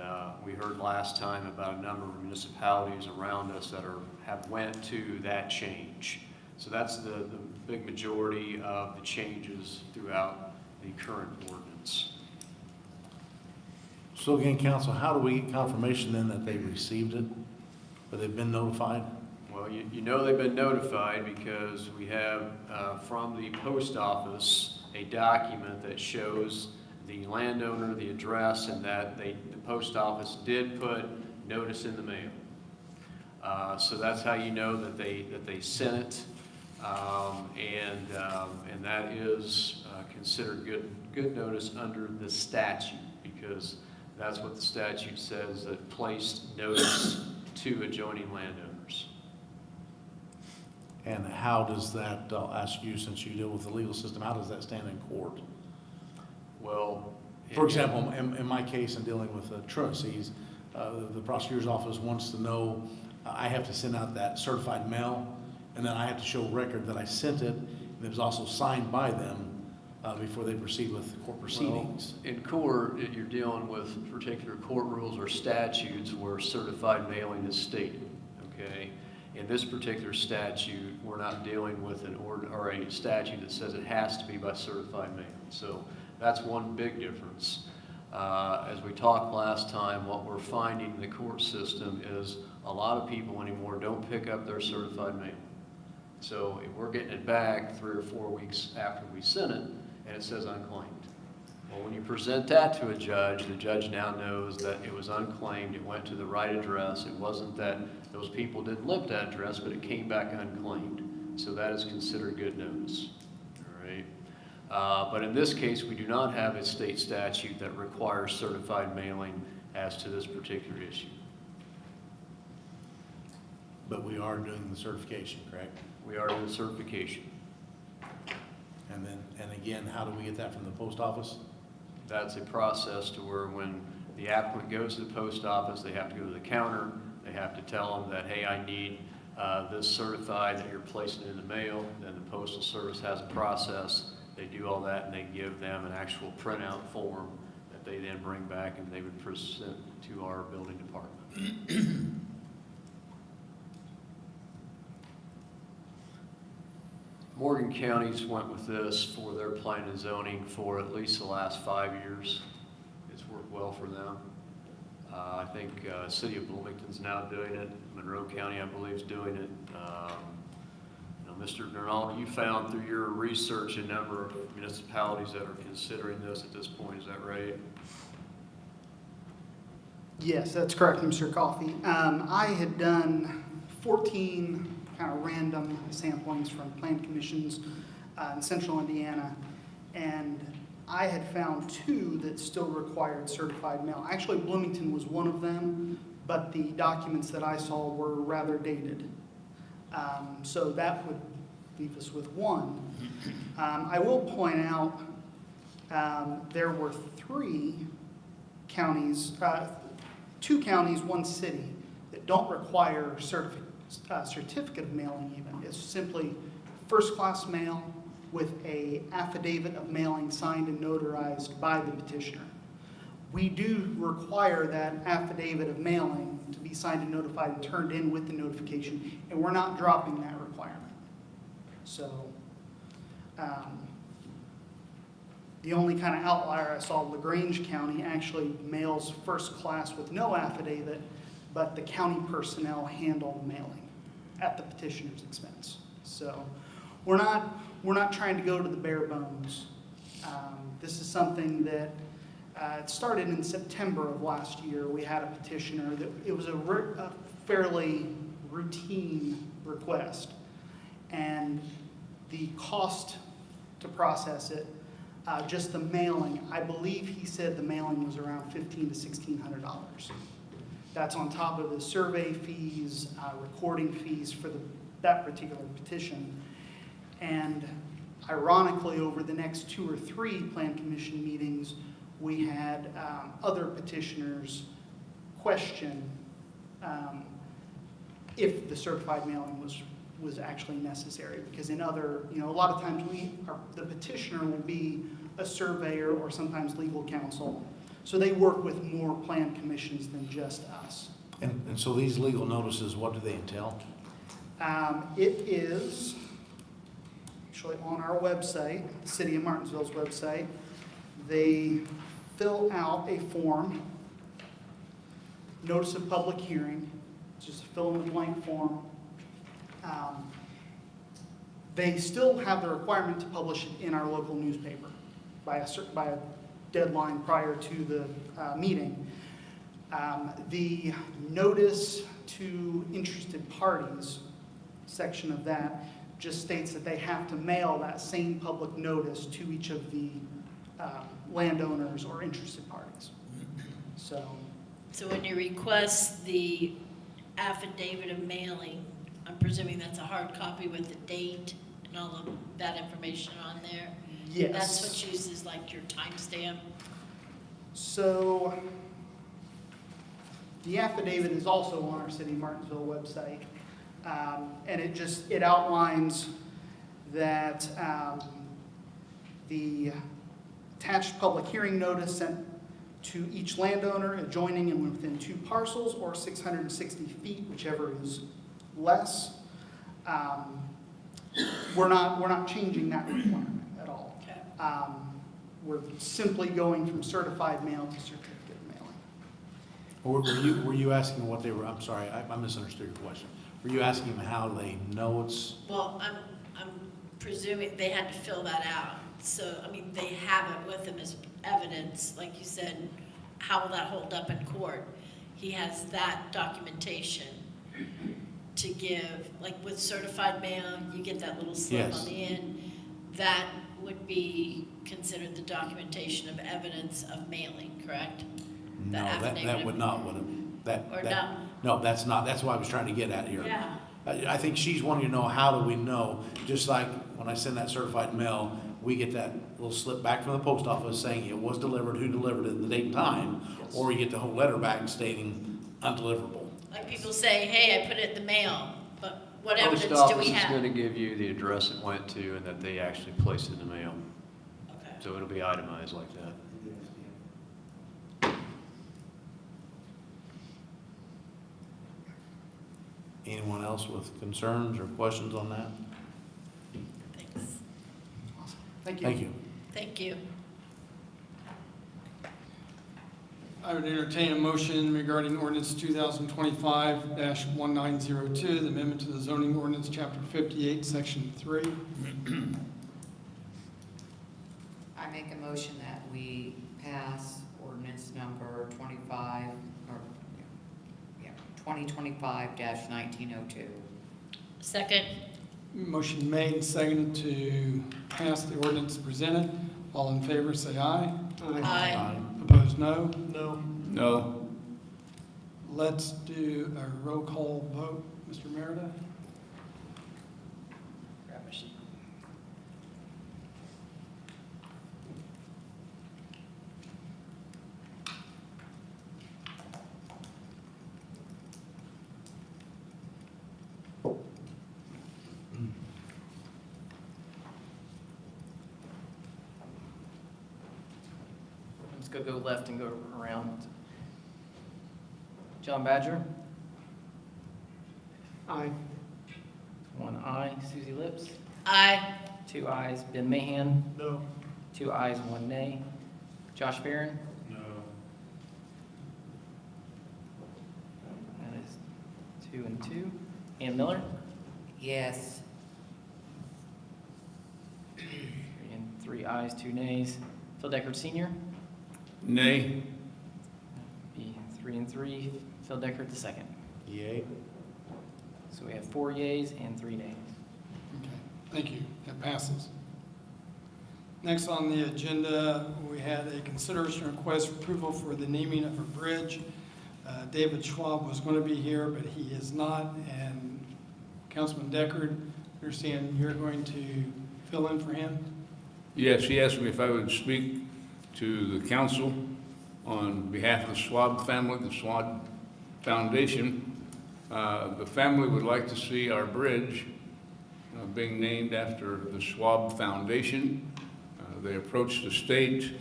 we heard last time about a number of municipalities around us that have went to that change. So that's the big majority of the changes throughout the current ordinance. So again, council, how do we get confirmation then that they received it, that they've been notified? Well, you know they've been notified because we have from the post office a document that shows the landowner, the address, and that the post office did put notice in the mail. So that's how you know that they sent it, and that is considered good notice under the statute, because that's what the statute says, that placed notice to adjoining landowners. And how does that, I'll ask you, since you deal with the legal system, how does that stand in court? Well, for example, in my case, in dealing with truancies, the prosecutor's office wants to know, I have to send out that certified mail, and then I have to show record that I sent it, and it was also signed by them before they proceed with court proceedings. Well, in court, you're dealing with particular court rules or statutes where certified mailing is stated, okay? In this particular statute, we're not dealing with an order or a statute that says it has to be by certified mail. So that's one big difference. As we talked last time, what we're finding in the court system is a lot of people anymore don't pick up their certified mail. So if we're getting it back 3 or 4 weeks after we sent it, and it says unclaimed. Well, when you present that to a judge, the judge now knows that it was unclaimed, it went to the right address. It wasn't that those people didn't live at that address, but it came back unclaimed. So that is considered good notice, all right? But in this case, we do not have a state statute that requires certified mailing as to this particular issue. But we are doing the certification, correct? We are doing certification. And again, how do we get that from the post office? That's a process to where when the applicant goes to the post office, they have to go to the counter, they have to tell them that, hey, I need this certified, that you're placing it in the mail. Then the Postal Service has a process. They do all that, and they give them an actual printout form that they then bring back and they would present to our building department. Morgan County's went with this for their plan and zoning for at least the last 5 years. It's worked well for them. I think City of Bloomington's now doing it. Monroe County, I believe, is doing it. Mr. Bernal, you found through your research a number of municipalities that are considering this at this point. Is that right? Yes, that's correct, Mr. Coffey. I had done 14 kind of random samplings from plan commissions in central Indiana, and I had found 2 that still required certified mail. Actually, Bloomington was one of them, but the documents that I saw were rather dated. So that would leave us with 1. I will point out there were 3 counties, 2 counties, 1 city, that don't require certificate of mailing even. It's simply first-class mail with a affidavit of mailing signed and notarized by the petitioner. We do require that affidavit of mailing to be signed and notified and turned in with the notification, and we're not dropping that requirement. So the only kind of outlier I saw, LaGrange County actually mails first class with no affidavit, but the county personnel handle the mailing at the petitioner's expense. So we're not trying to go to the bare bones. This is something that it started in September of last year. We had a petitioner that it was a fairly routine request, and the cost to process it, just the mailing, I believe he said the mailing was around $1,500 to $1,600. That's on top of the survey fees, recording fees for that particular petition. And ironically, over the next 2 or 3 Plan Commission meetings, we had other petitioners question if the certified mailing was actually necessary. Because in other, a lot of times the petitioner will be a surveyor or sometimes legal counsel. So they work with more Plan Commissions than just us. And so these legal notices, what do they entail? It is actually on our website, the City of Martinsville's website. They fill out a form, notice of public hearing, just a fill in the blank form. They still have the requirement to publish it in our local newspaper by a deadline prior to the meeting. The notice to interested parties section of that just states that they have to mail that same public notice to each of the landowners or interested parties. So when you request the affidavit of mailing, I'm presuming that's a hard copy with the date and all of that information on there? Yes. That's what uses like your timestamp? So the affidavit is also on our City of Martinsville website. And it outlines that the attached public hearing notice sent to each landowner adjoining and within 2 parcels or 660 feet, whichever is less. We're not changing that requirement at all. Okay. We're simply going from certified mail to certificate of mailing. Were you asking what they were, I'm sorry, I misunderstood your question. Were you asking them how they know it's? Well, I'm presuming they had to fill that out. So, I mean, they have it with them as evidence. Like you said, how will that hold up in court? He has that documentation to give, like with certified mail, you get that little slip Yes. on the end. That would be considered the documentation of evidence of mailing, correct? No, that would not, no, that's not, that's what I was trying to get at here. Yeah. I think she's wanting to know, how do we know? Just like when I send that certified mail, we get that little slip back from the post office saying it was delivered, who delivered it, the date and time, or we get the whole letter back stating undeliverable. Like people say, hey, I put it in the mail, but what evidence do we Post office is have? going to give you the address it went to and that they actually placed it in the mail. Okay. So it'll be itemized like that. Anyone else with concerns or questions on that? Thanks. Thank you. Thank you. Thank you. I would entertain a motion regarding ordinance 2025-1902, the amendment to the zoning ordinance, chapter 58, section 3. I make a motion that we pass ordinance number 25, or 2025-1902. Second. Motion made and seconded to pass the ordinance presented. All in favor, say aye. Aye. Opposed, no. No. No. Let's do a roll call vote. Mr. Merida? Grab my sheet. Let's go left and go around. John Badger? Aye. One aye. Susie Lips? Aye. Two ayes. Ben Mahan? No. Two ayes, one nay. Josh Barron? No. That is 2 and 2. Ann Miller? Yes. 3 ayes, 2 nays. Phil Deckard Sr.? Nay. Be 3 and 3. Phil Deckard II. Yay. So we have 4 yeas and 3 nays. Okay, thank you. That passes. Next on the agenda, we had a consideration request for approval for the naming of a bridge. David Schwab was going to be here, but he is not. And Councilman Deckard, I understand you're going to fill in for him? Yes, he asked me if I would speak to the council on behalf of the Schwab family, the Schwab Foundation. The family would like to see our bridge being named after the Schwab Foundation. They approached the state.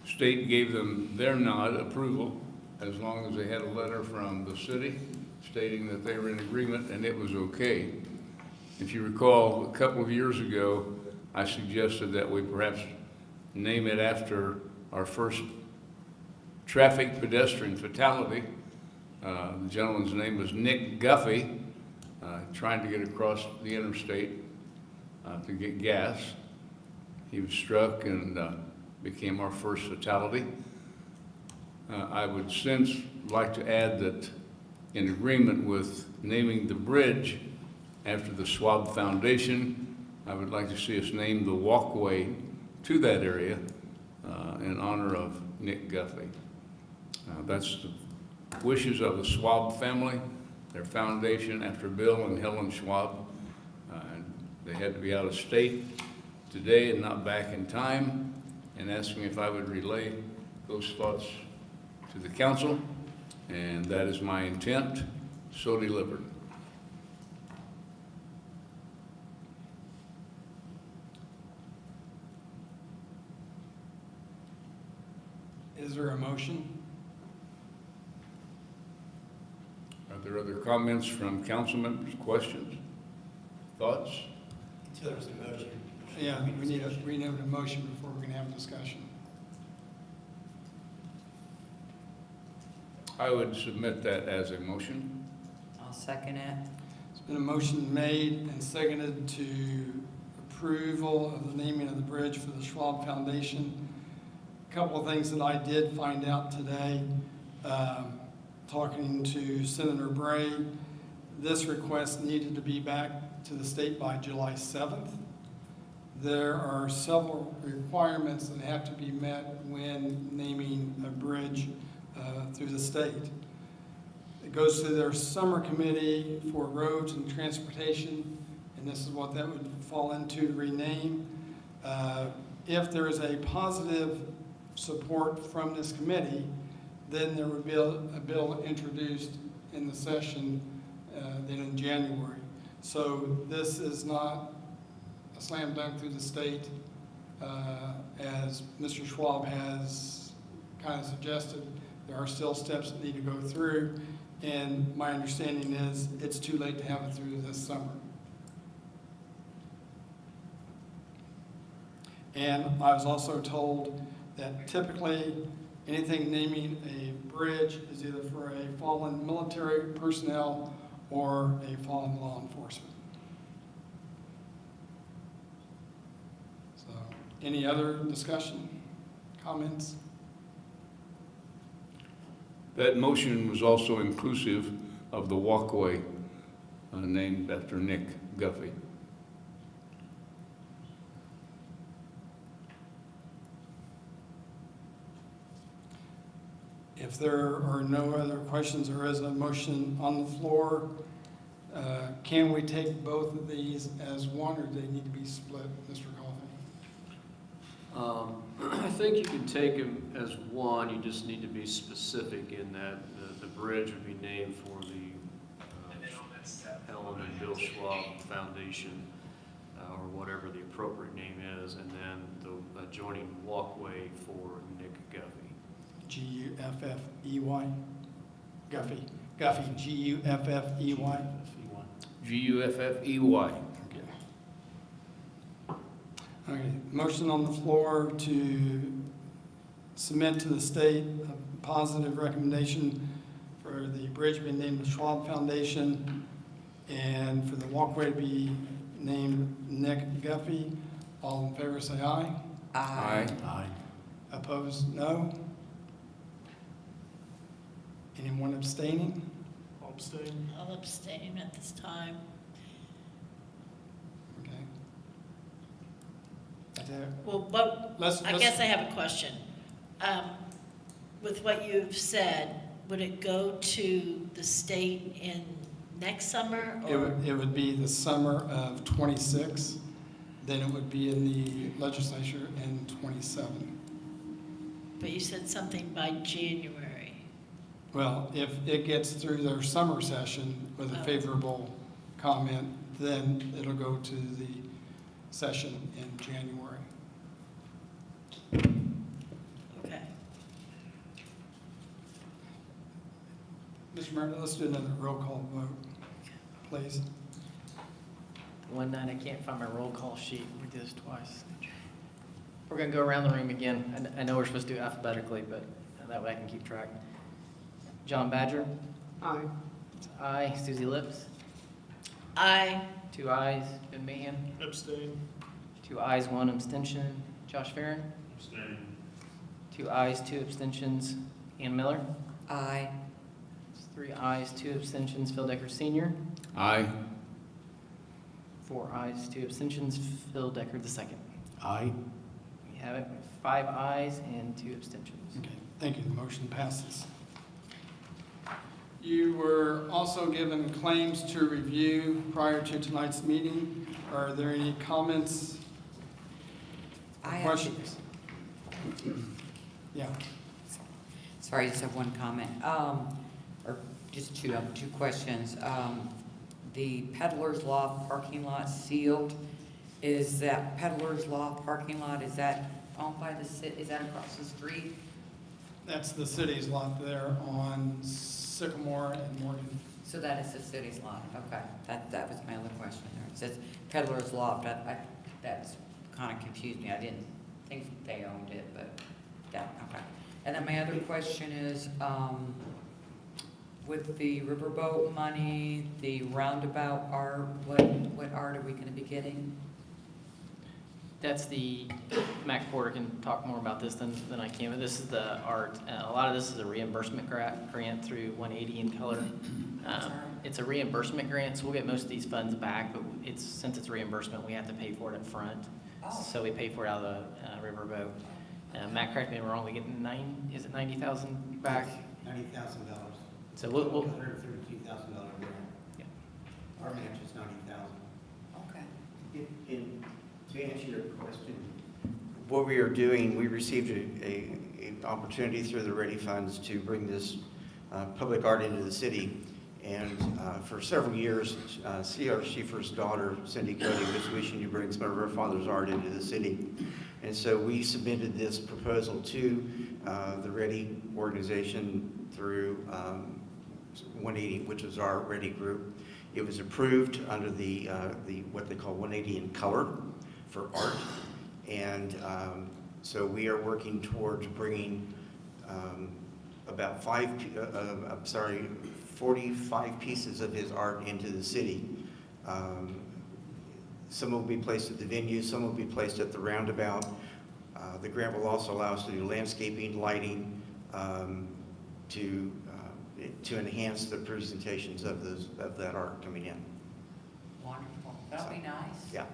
State gave them their nod approval as long as they had a letter from the city stating that they were in agreement and it was okay. If you recall, a couple of years ago, I suggested that we perhaps name it after our first traffic pedestrian fatality. The gentleman's name was Nick Guffey, trying to get across the interstate to get gas. He was struck and became our first fatality. I would since like to add that in agreement with naming the bridge after the Schwab Foundation, I would like to see us name the walkway to that area in honor of Nick Guffey. That's the wishes of the Schwab family, their foundation after Bill and Helen Schwab. They had to be out of state today and not back in time, and asking if I would relay those thoughts to the council, and that is my intent, so delivered. Is there a motion? Are there other comments from council members, questions, thoughts? There's a motion. Yeah, we need a motion before we can have a discussion. I would submit that as a motion. I'll second it. It's been a motion made and seconded to approval of the naming of the bridge for the Schwab Foundation. A couple of things that I did find out today, talking to Senator Bray, this request needed to be back to the state by July 7th. There are several requirements that have to be met when naming a bridge through the state. It goes through their summer committee for roads and transportation, and this is what that would fall into to rename. If there is a positive support from this committee, then there would be a bill introduced in the session then in January. So this is not a slam dunk through the state, as Mr. Schwab has kind of suggested. There are still steps that need to go through, and my understanding is it's too late to have it through this summer. And I was also told that typically anything naming a bridge is either for a fallen military personnel or a fallen law enforcement. So, any other discussion, comments? That motion was also inclusive of the walkway named after Nick Guffey. If there are no other questions, there is a motion on the floor. Can we take both of these as one, or do they need to be split, Mr. Coffey? I think you can take them as one, you just need to be specific in that the bridge would be named for the Helen and Bill Schwab Foundation, or whatever the appropriate name is, and then the adjoining walkway for Nick Guffey. G-U-F-F-E-Y? Guffey. Guffey, G-U-F-F-E-Y? G-U-F-F-E-Y. Okay, motion on the floor to submit to the state a positive recommendation for the bridge being named the Schwab Foundation and for the walkway to be named Nick Guffey. All in favor say aye. Aye. Aye. Opposed, no. Anyone abstaining? I'll abstain. I'll abstain at this time. Okay. Is there- Well, but I guess I have a question. With what you've said, would it go to the state in next summer? Or It would be the summer of '26, then it would be in the legislature in '27. But you said something by January. Well, if it gets through their summer session with a favorable comment, then it'll go to the session in January. Okay. Mr. Mayor, let's do another roll call vote, please. One night I can't find my roll call sheet. We did this twice. We're going to go around the room again. I know we're supposed to do alphabetically, but that way I can keep track. John Badger? Aye. Aye. Susie Lips? Aye. 2 ayes. Ben Mahan? Abstain. 2 ayes, 1 abstention. Josh Farron? Abstain. 2 ayes, 2 abstentions. Ann Miller? Aye. 3 ayes, 2 abstentions. Phil Decker Sr.? Aye. 4 ayes, 2 abstentions. Phil Decker II. Aye. We have it. 5 ayes and 2 abstentions. Okay, thank you. The motion passes. You were also given claims to review prior to tonight's meeting. Are there any comments, I have- questions? Yeah. Sorry, I just have one comment, or just two questions. The Peddler's Loft parking lot sealed, is that Peddler's Loft parking lot, is that owned by the city, is that across the street? That's the city's lot there on Sycamore and Morgan. So that is the city's lot, okay, that was my other question there. It says Peddler's Loft, that's kind of confused me, I didn't think they owned it, but, yeah, okay. And then my other question is, with the riverboat money, the roundabout art, what art are we gonna be getting? That's the, Mac Porter can talk more about this than I can, but this is the art. A lot of this is a reimbursement grant through 180 in color. It's a reimbursement grant, so we'll get most of these funds back, but since it's reimbursement, we have to pay for it up front. So we pay for it out of the riverboat. Matt, correct me if I'm wrong, we get is it 90,000 back? $90,000. So we'll $132,000 grant. Yeah. Our match is $90,000. Okay. And to answer your question, what we are doing, we received an opportunity through the Ready Funds to bring this public art into the city. And for several years, C.R. Schieffer's daughter, Cindy Cody, was wishing to bring some of her father's art into the city. And so we submitted this proposal to the Ready organization through 180, which was our Ready group. It was approved under the what they call 180 in color for art. And so we are working towards bringing about 45 pieces of his art into the city. Some will be placed at the venue, some will be placed at the roundabout. The grant will also allow us to do landscaping, lighting, to to enhance the presentations of that art coming in. Wonderful. That'll be nice. Yeah.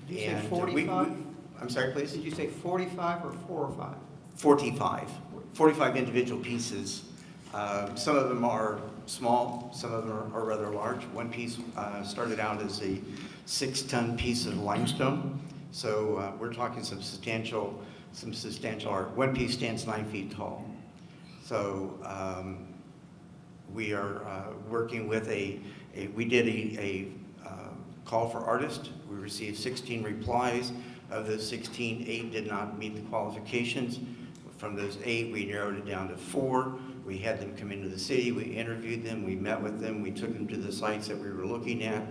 Did you say And 45? I'm sorry, please? Did you say 45 or 4 or 5? 45 individual pieces. Some of them are small, some of them are rather large. One piece started out as a 6-ton piece of limestone. So we're talking some substantial art. One piece stands 9 feet tall. So we are working with we did a call for artists. We received 16 replies. Of those 16, 8 did not meet the qualifications. From those 8, we narrowed it down to 4. We had them come into the city, we interviewed them, we met with them, we took them to the sites that we were looking at,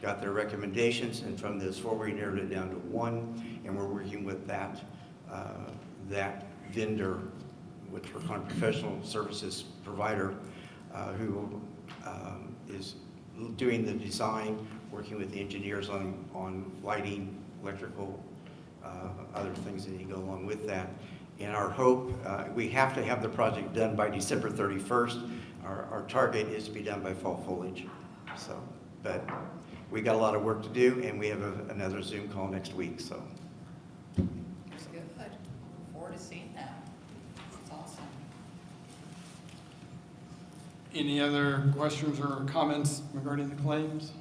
got their recommendations, and from those 4, we narrowed it down to 1, and we're working with that vendor, which we're calling professional services provider, who is doing the design, working with the engineers on lighting, electrical, other things that need to go along with that. And our hope, we have to have the project done by December 31st. Our target is to be done by fall foliage. So, but we got a lot of work to do, and we have another Zoom call next week. So. That's good. Look forward to seeing that. That's awesome. Any other questions or comments regarding the claims?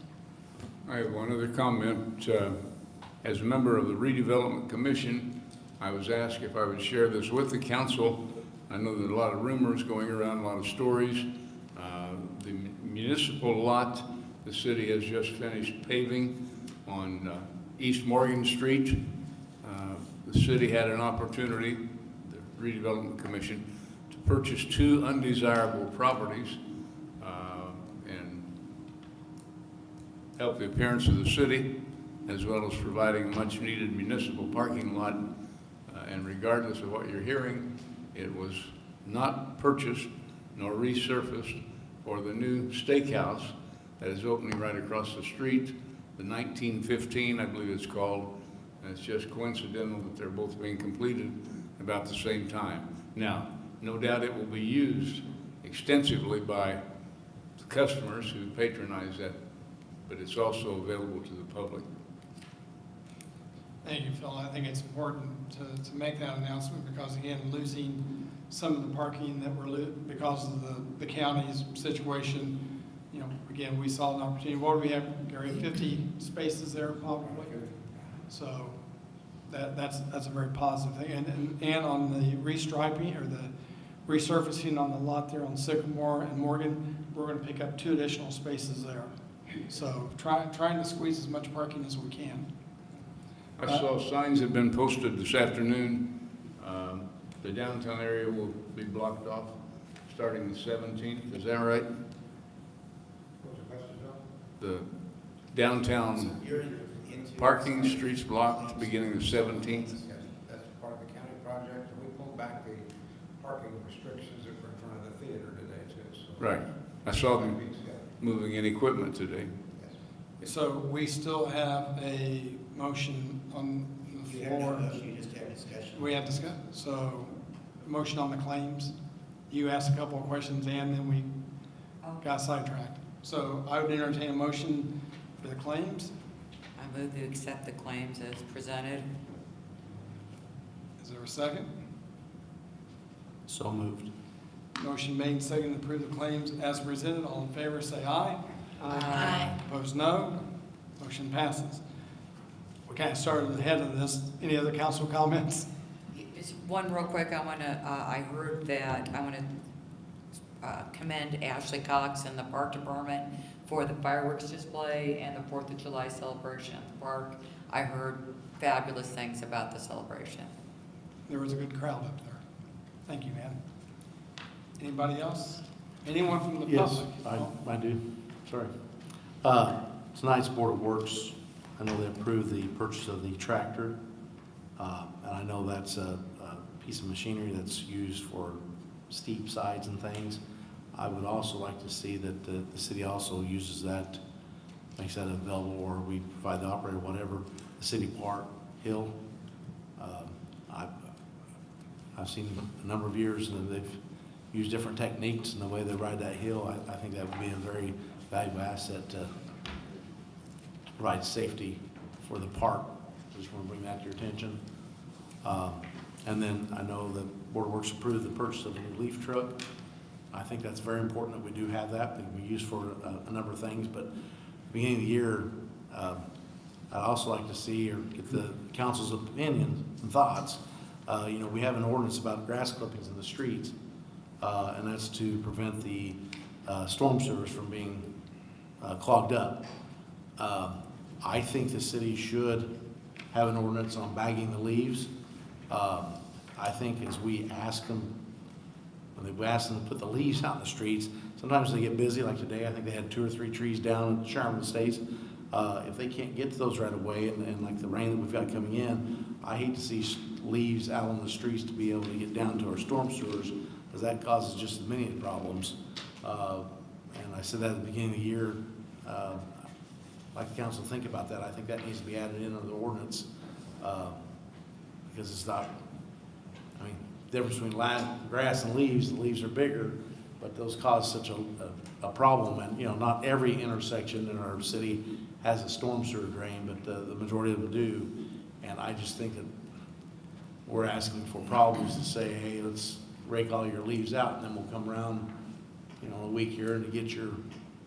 I have one other comment. As a member of the Redevelopment Commission, I was asked if I would share this with the council. I know there's a lot of rumors going around, a lot of stories. The municipal lot, the city has just finished paving on East Morgan Street. The city had an opportunity, the Redevelopment Commission, to purchase 2 undesirable properties and help the appearance of the city, as well as providing a much-needed municipal parking lot. And regardless of what you're hearing, it was not purchased nor resurfaced for the new steakhouse that is opening right across the street, the 1915, I believe it's called. And it's just coincidental that they're both being completed about the same time. Now, no doubt it will be used extensively by the customers who patronize that, but it's also available to the public. Thank you, Phil. I think it's important to make that announcement because, again, losing some of the parking that because of the county's situation, you know, again, we saw an opportunity. What do we have, Gary, 50 spaces there probably? So that's a very positive thing. And on the restriping or the resurfacing on the lot there on Sycamore and Morgan, we're going to pick up 2 additional spaces there. So trying to squeeze as much parking as we can. I saw signs have been posted this afternoon. The downtown area will be blocked off starting the 17th. Is that right? The downtown parking streets blocked beginning the 17th. That's part of the county project. We pulled back the parking restrictions that were in front of the theater today too. So Right. I saw them moving in equipment today. So we still have a motion on the floor. You just had discussion. We had discussion. So a motion on the claims. You asked a couple of questions and then we got sidetracked. So I would entertain a motion for the claims. I move to accept the claims as presented. Is there a second? So moved. Motion made and seconded to approve the claims as presented. All in favor say aye. Aye. Opposed, no. Motion passes. We kind of started ahead of this. Any other council comments? Just one real quick, I heard that, I want to commend Ashley Cox and the Park Department for the fireworks display and the 4th of July celebration at the park. I heard fabulous things about the celebration. There was a good crowd up there. Thank you, man. Anybody else? Anyone from the Yes, public? I do. Sorry. Tonight's Board of Works, I know they approved the purchase of the tractor. And I know that's a piece of machinery that's used for steep sides and things. I would also like to see that the city also uses that, makes that available, or we provide the operator, whatever, the city park, hill. I've seen a number of years and they've use different techniques in the way they ride that hill, I think that would be a very valuable asset to provide safety for the park. Just want to bring that to your attention. And then I know the Board of Works approved the purchase of a new leaf truck. I think that's very important that we do have that. It can be used for a number of things, but at the beginning of the year, I'd also like to see or get the council's opinion and thoughts. You know, we have an ordinance about grass clippings in the streets, and that's to prevent the storm sewers from being clogged up. I think the city should have an ordinance on bagging the leaves. I think as we ask them, when we ask them to put the leaves out in the streets, sometimes they get busy, like today, I think they had 2 or 3 trees down at Sherman Estates. If they can't get to those right away, and like the rain that we've got coming in, I hate to see leaves out on the streets to be able to get down to our storm sewers, because that causes just as many problems. And I said that at the beginning of the year. I'd like the council to think about that. I think that needs to be added into the ordinance, because it's not, I mean, the difference between grass and leaves, the leaves are bigger, but those cause such a problem. And, you know, not every intersection in our city has a storm sewer drain, but the majority of them do. And I just think that we're asking for problems to say, hey, let's rake all your leaves out, and then we'll come around, you know, a week here to get your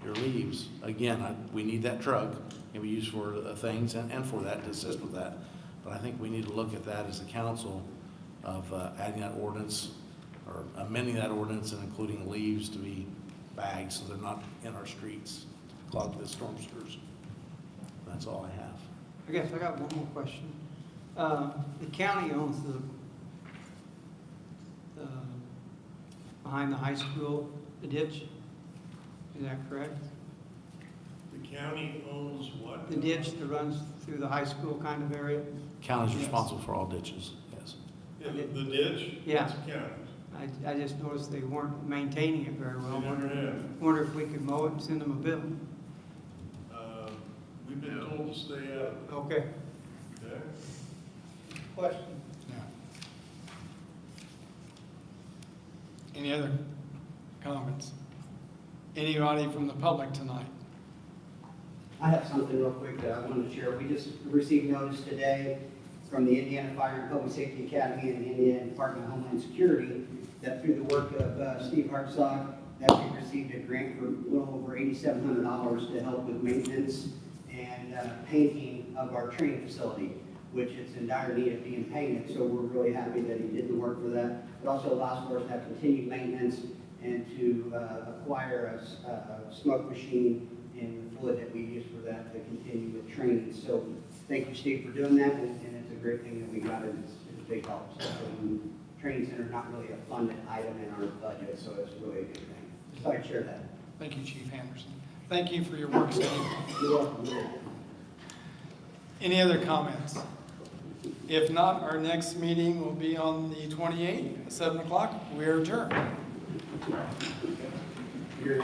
leaves. Again, we need that truck, and we use for things and for that, to assist with that. But I think we need to look at that as a council of adding that ordinance or amending that ordinance and including leaves to be bagged so they're not in our streets to clog the storm sewers. That's all I have. I guess I got one more question. The county owns the behind the high school, the ditch. Is that correct? The county owns what? The ditch that runs through the high school kind of area? County's responsible for all ditches, yes. Yeah, the ditch? Yeah. That's the county. I just noticed they weren't maintaining it very well. They never have. Wonder if we could mow it and send them a bill. We've been told to stay out of it. Okay. Okay? Question? Any other comments? Anybody from the public tonight? I have something real quick that I wanted to share. We just received notice today from the Indiana Fire and Public Safety Academy and the Indiana Department of Homeland Security that through the work of Steve Hartzog, that we received a grant for a little over $8,700 to help with maintenance and painting of our training facility, which it's in dire need of being painted. So we're really happy that he did the work for that. It also allows for us to have continued maintenance and to acquire a smoke machine and the fluid that we use for that to continue with training. So thank you, Steve, for doing that, and it's a great thing that we got, and it's a big help. So training center is not really a funded item in our budget, so it's really a good thing. So I'd share that. Thank you, Chief Anderson. Thank you for your work, Steve. You're welcome. Any other comments? If not, our next meeting will be on the 28th at 7 o'clock. We are adjourned. You're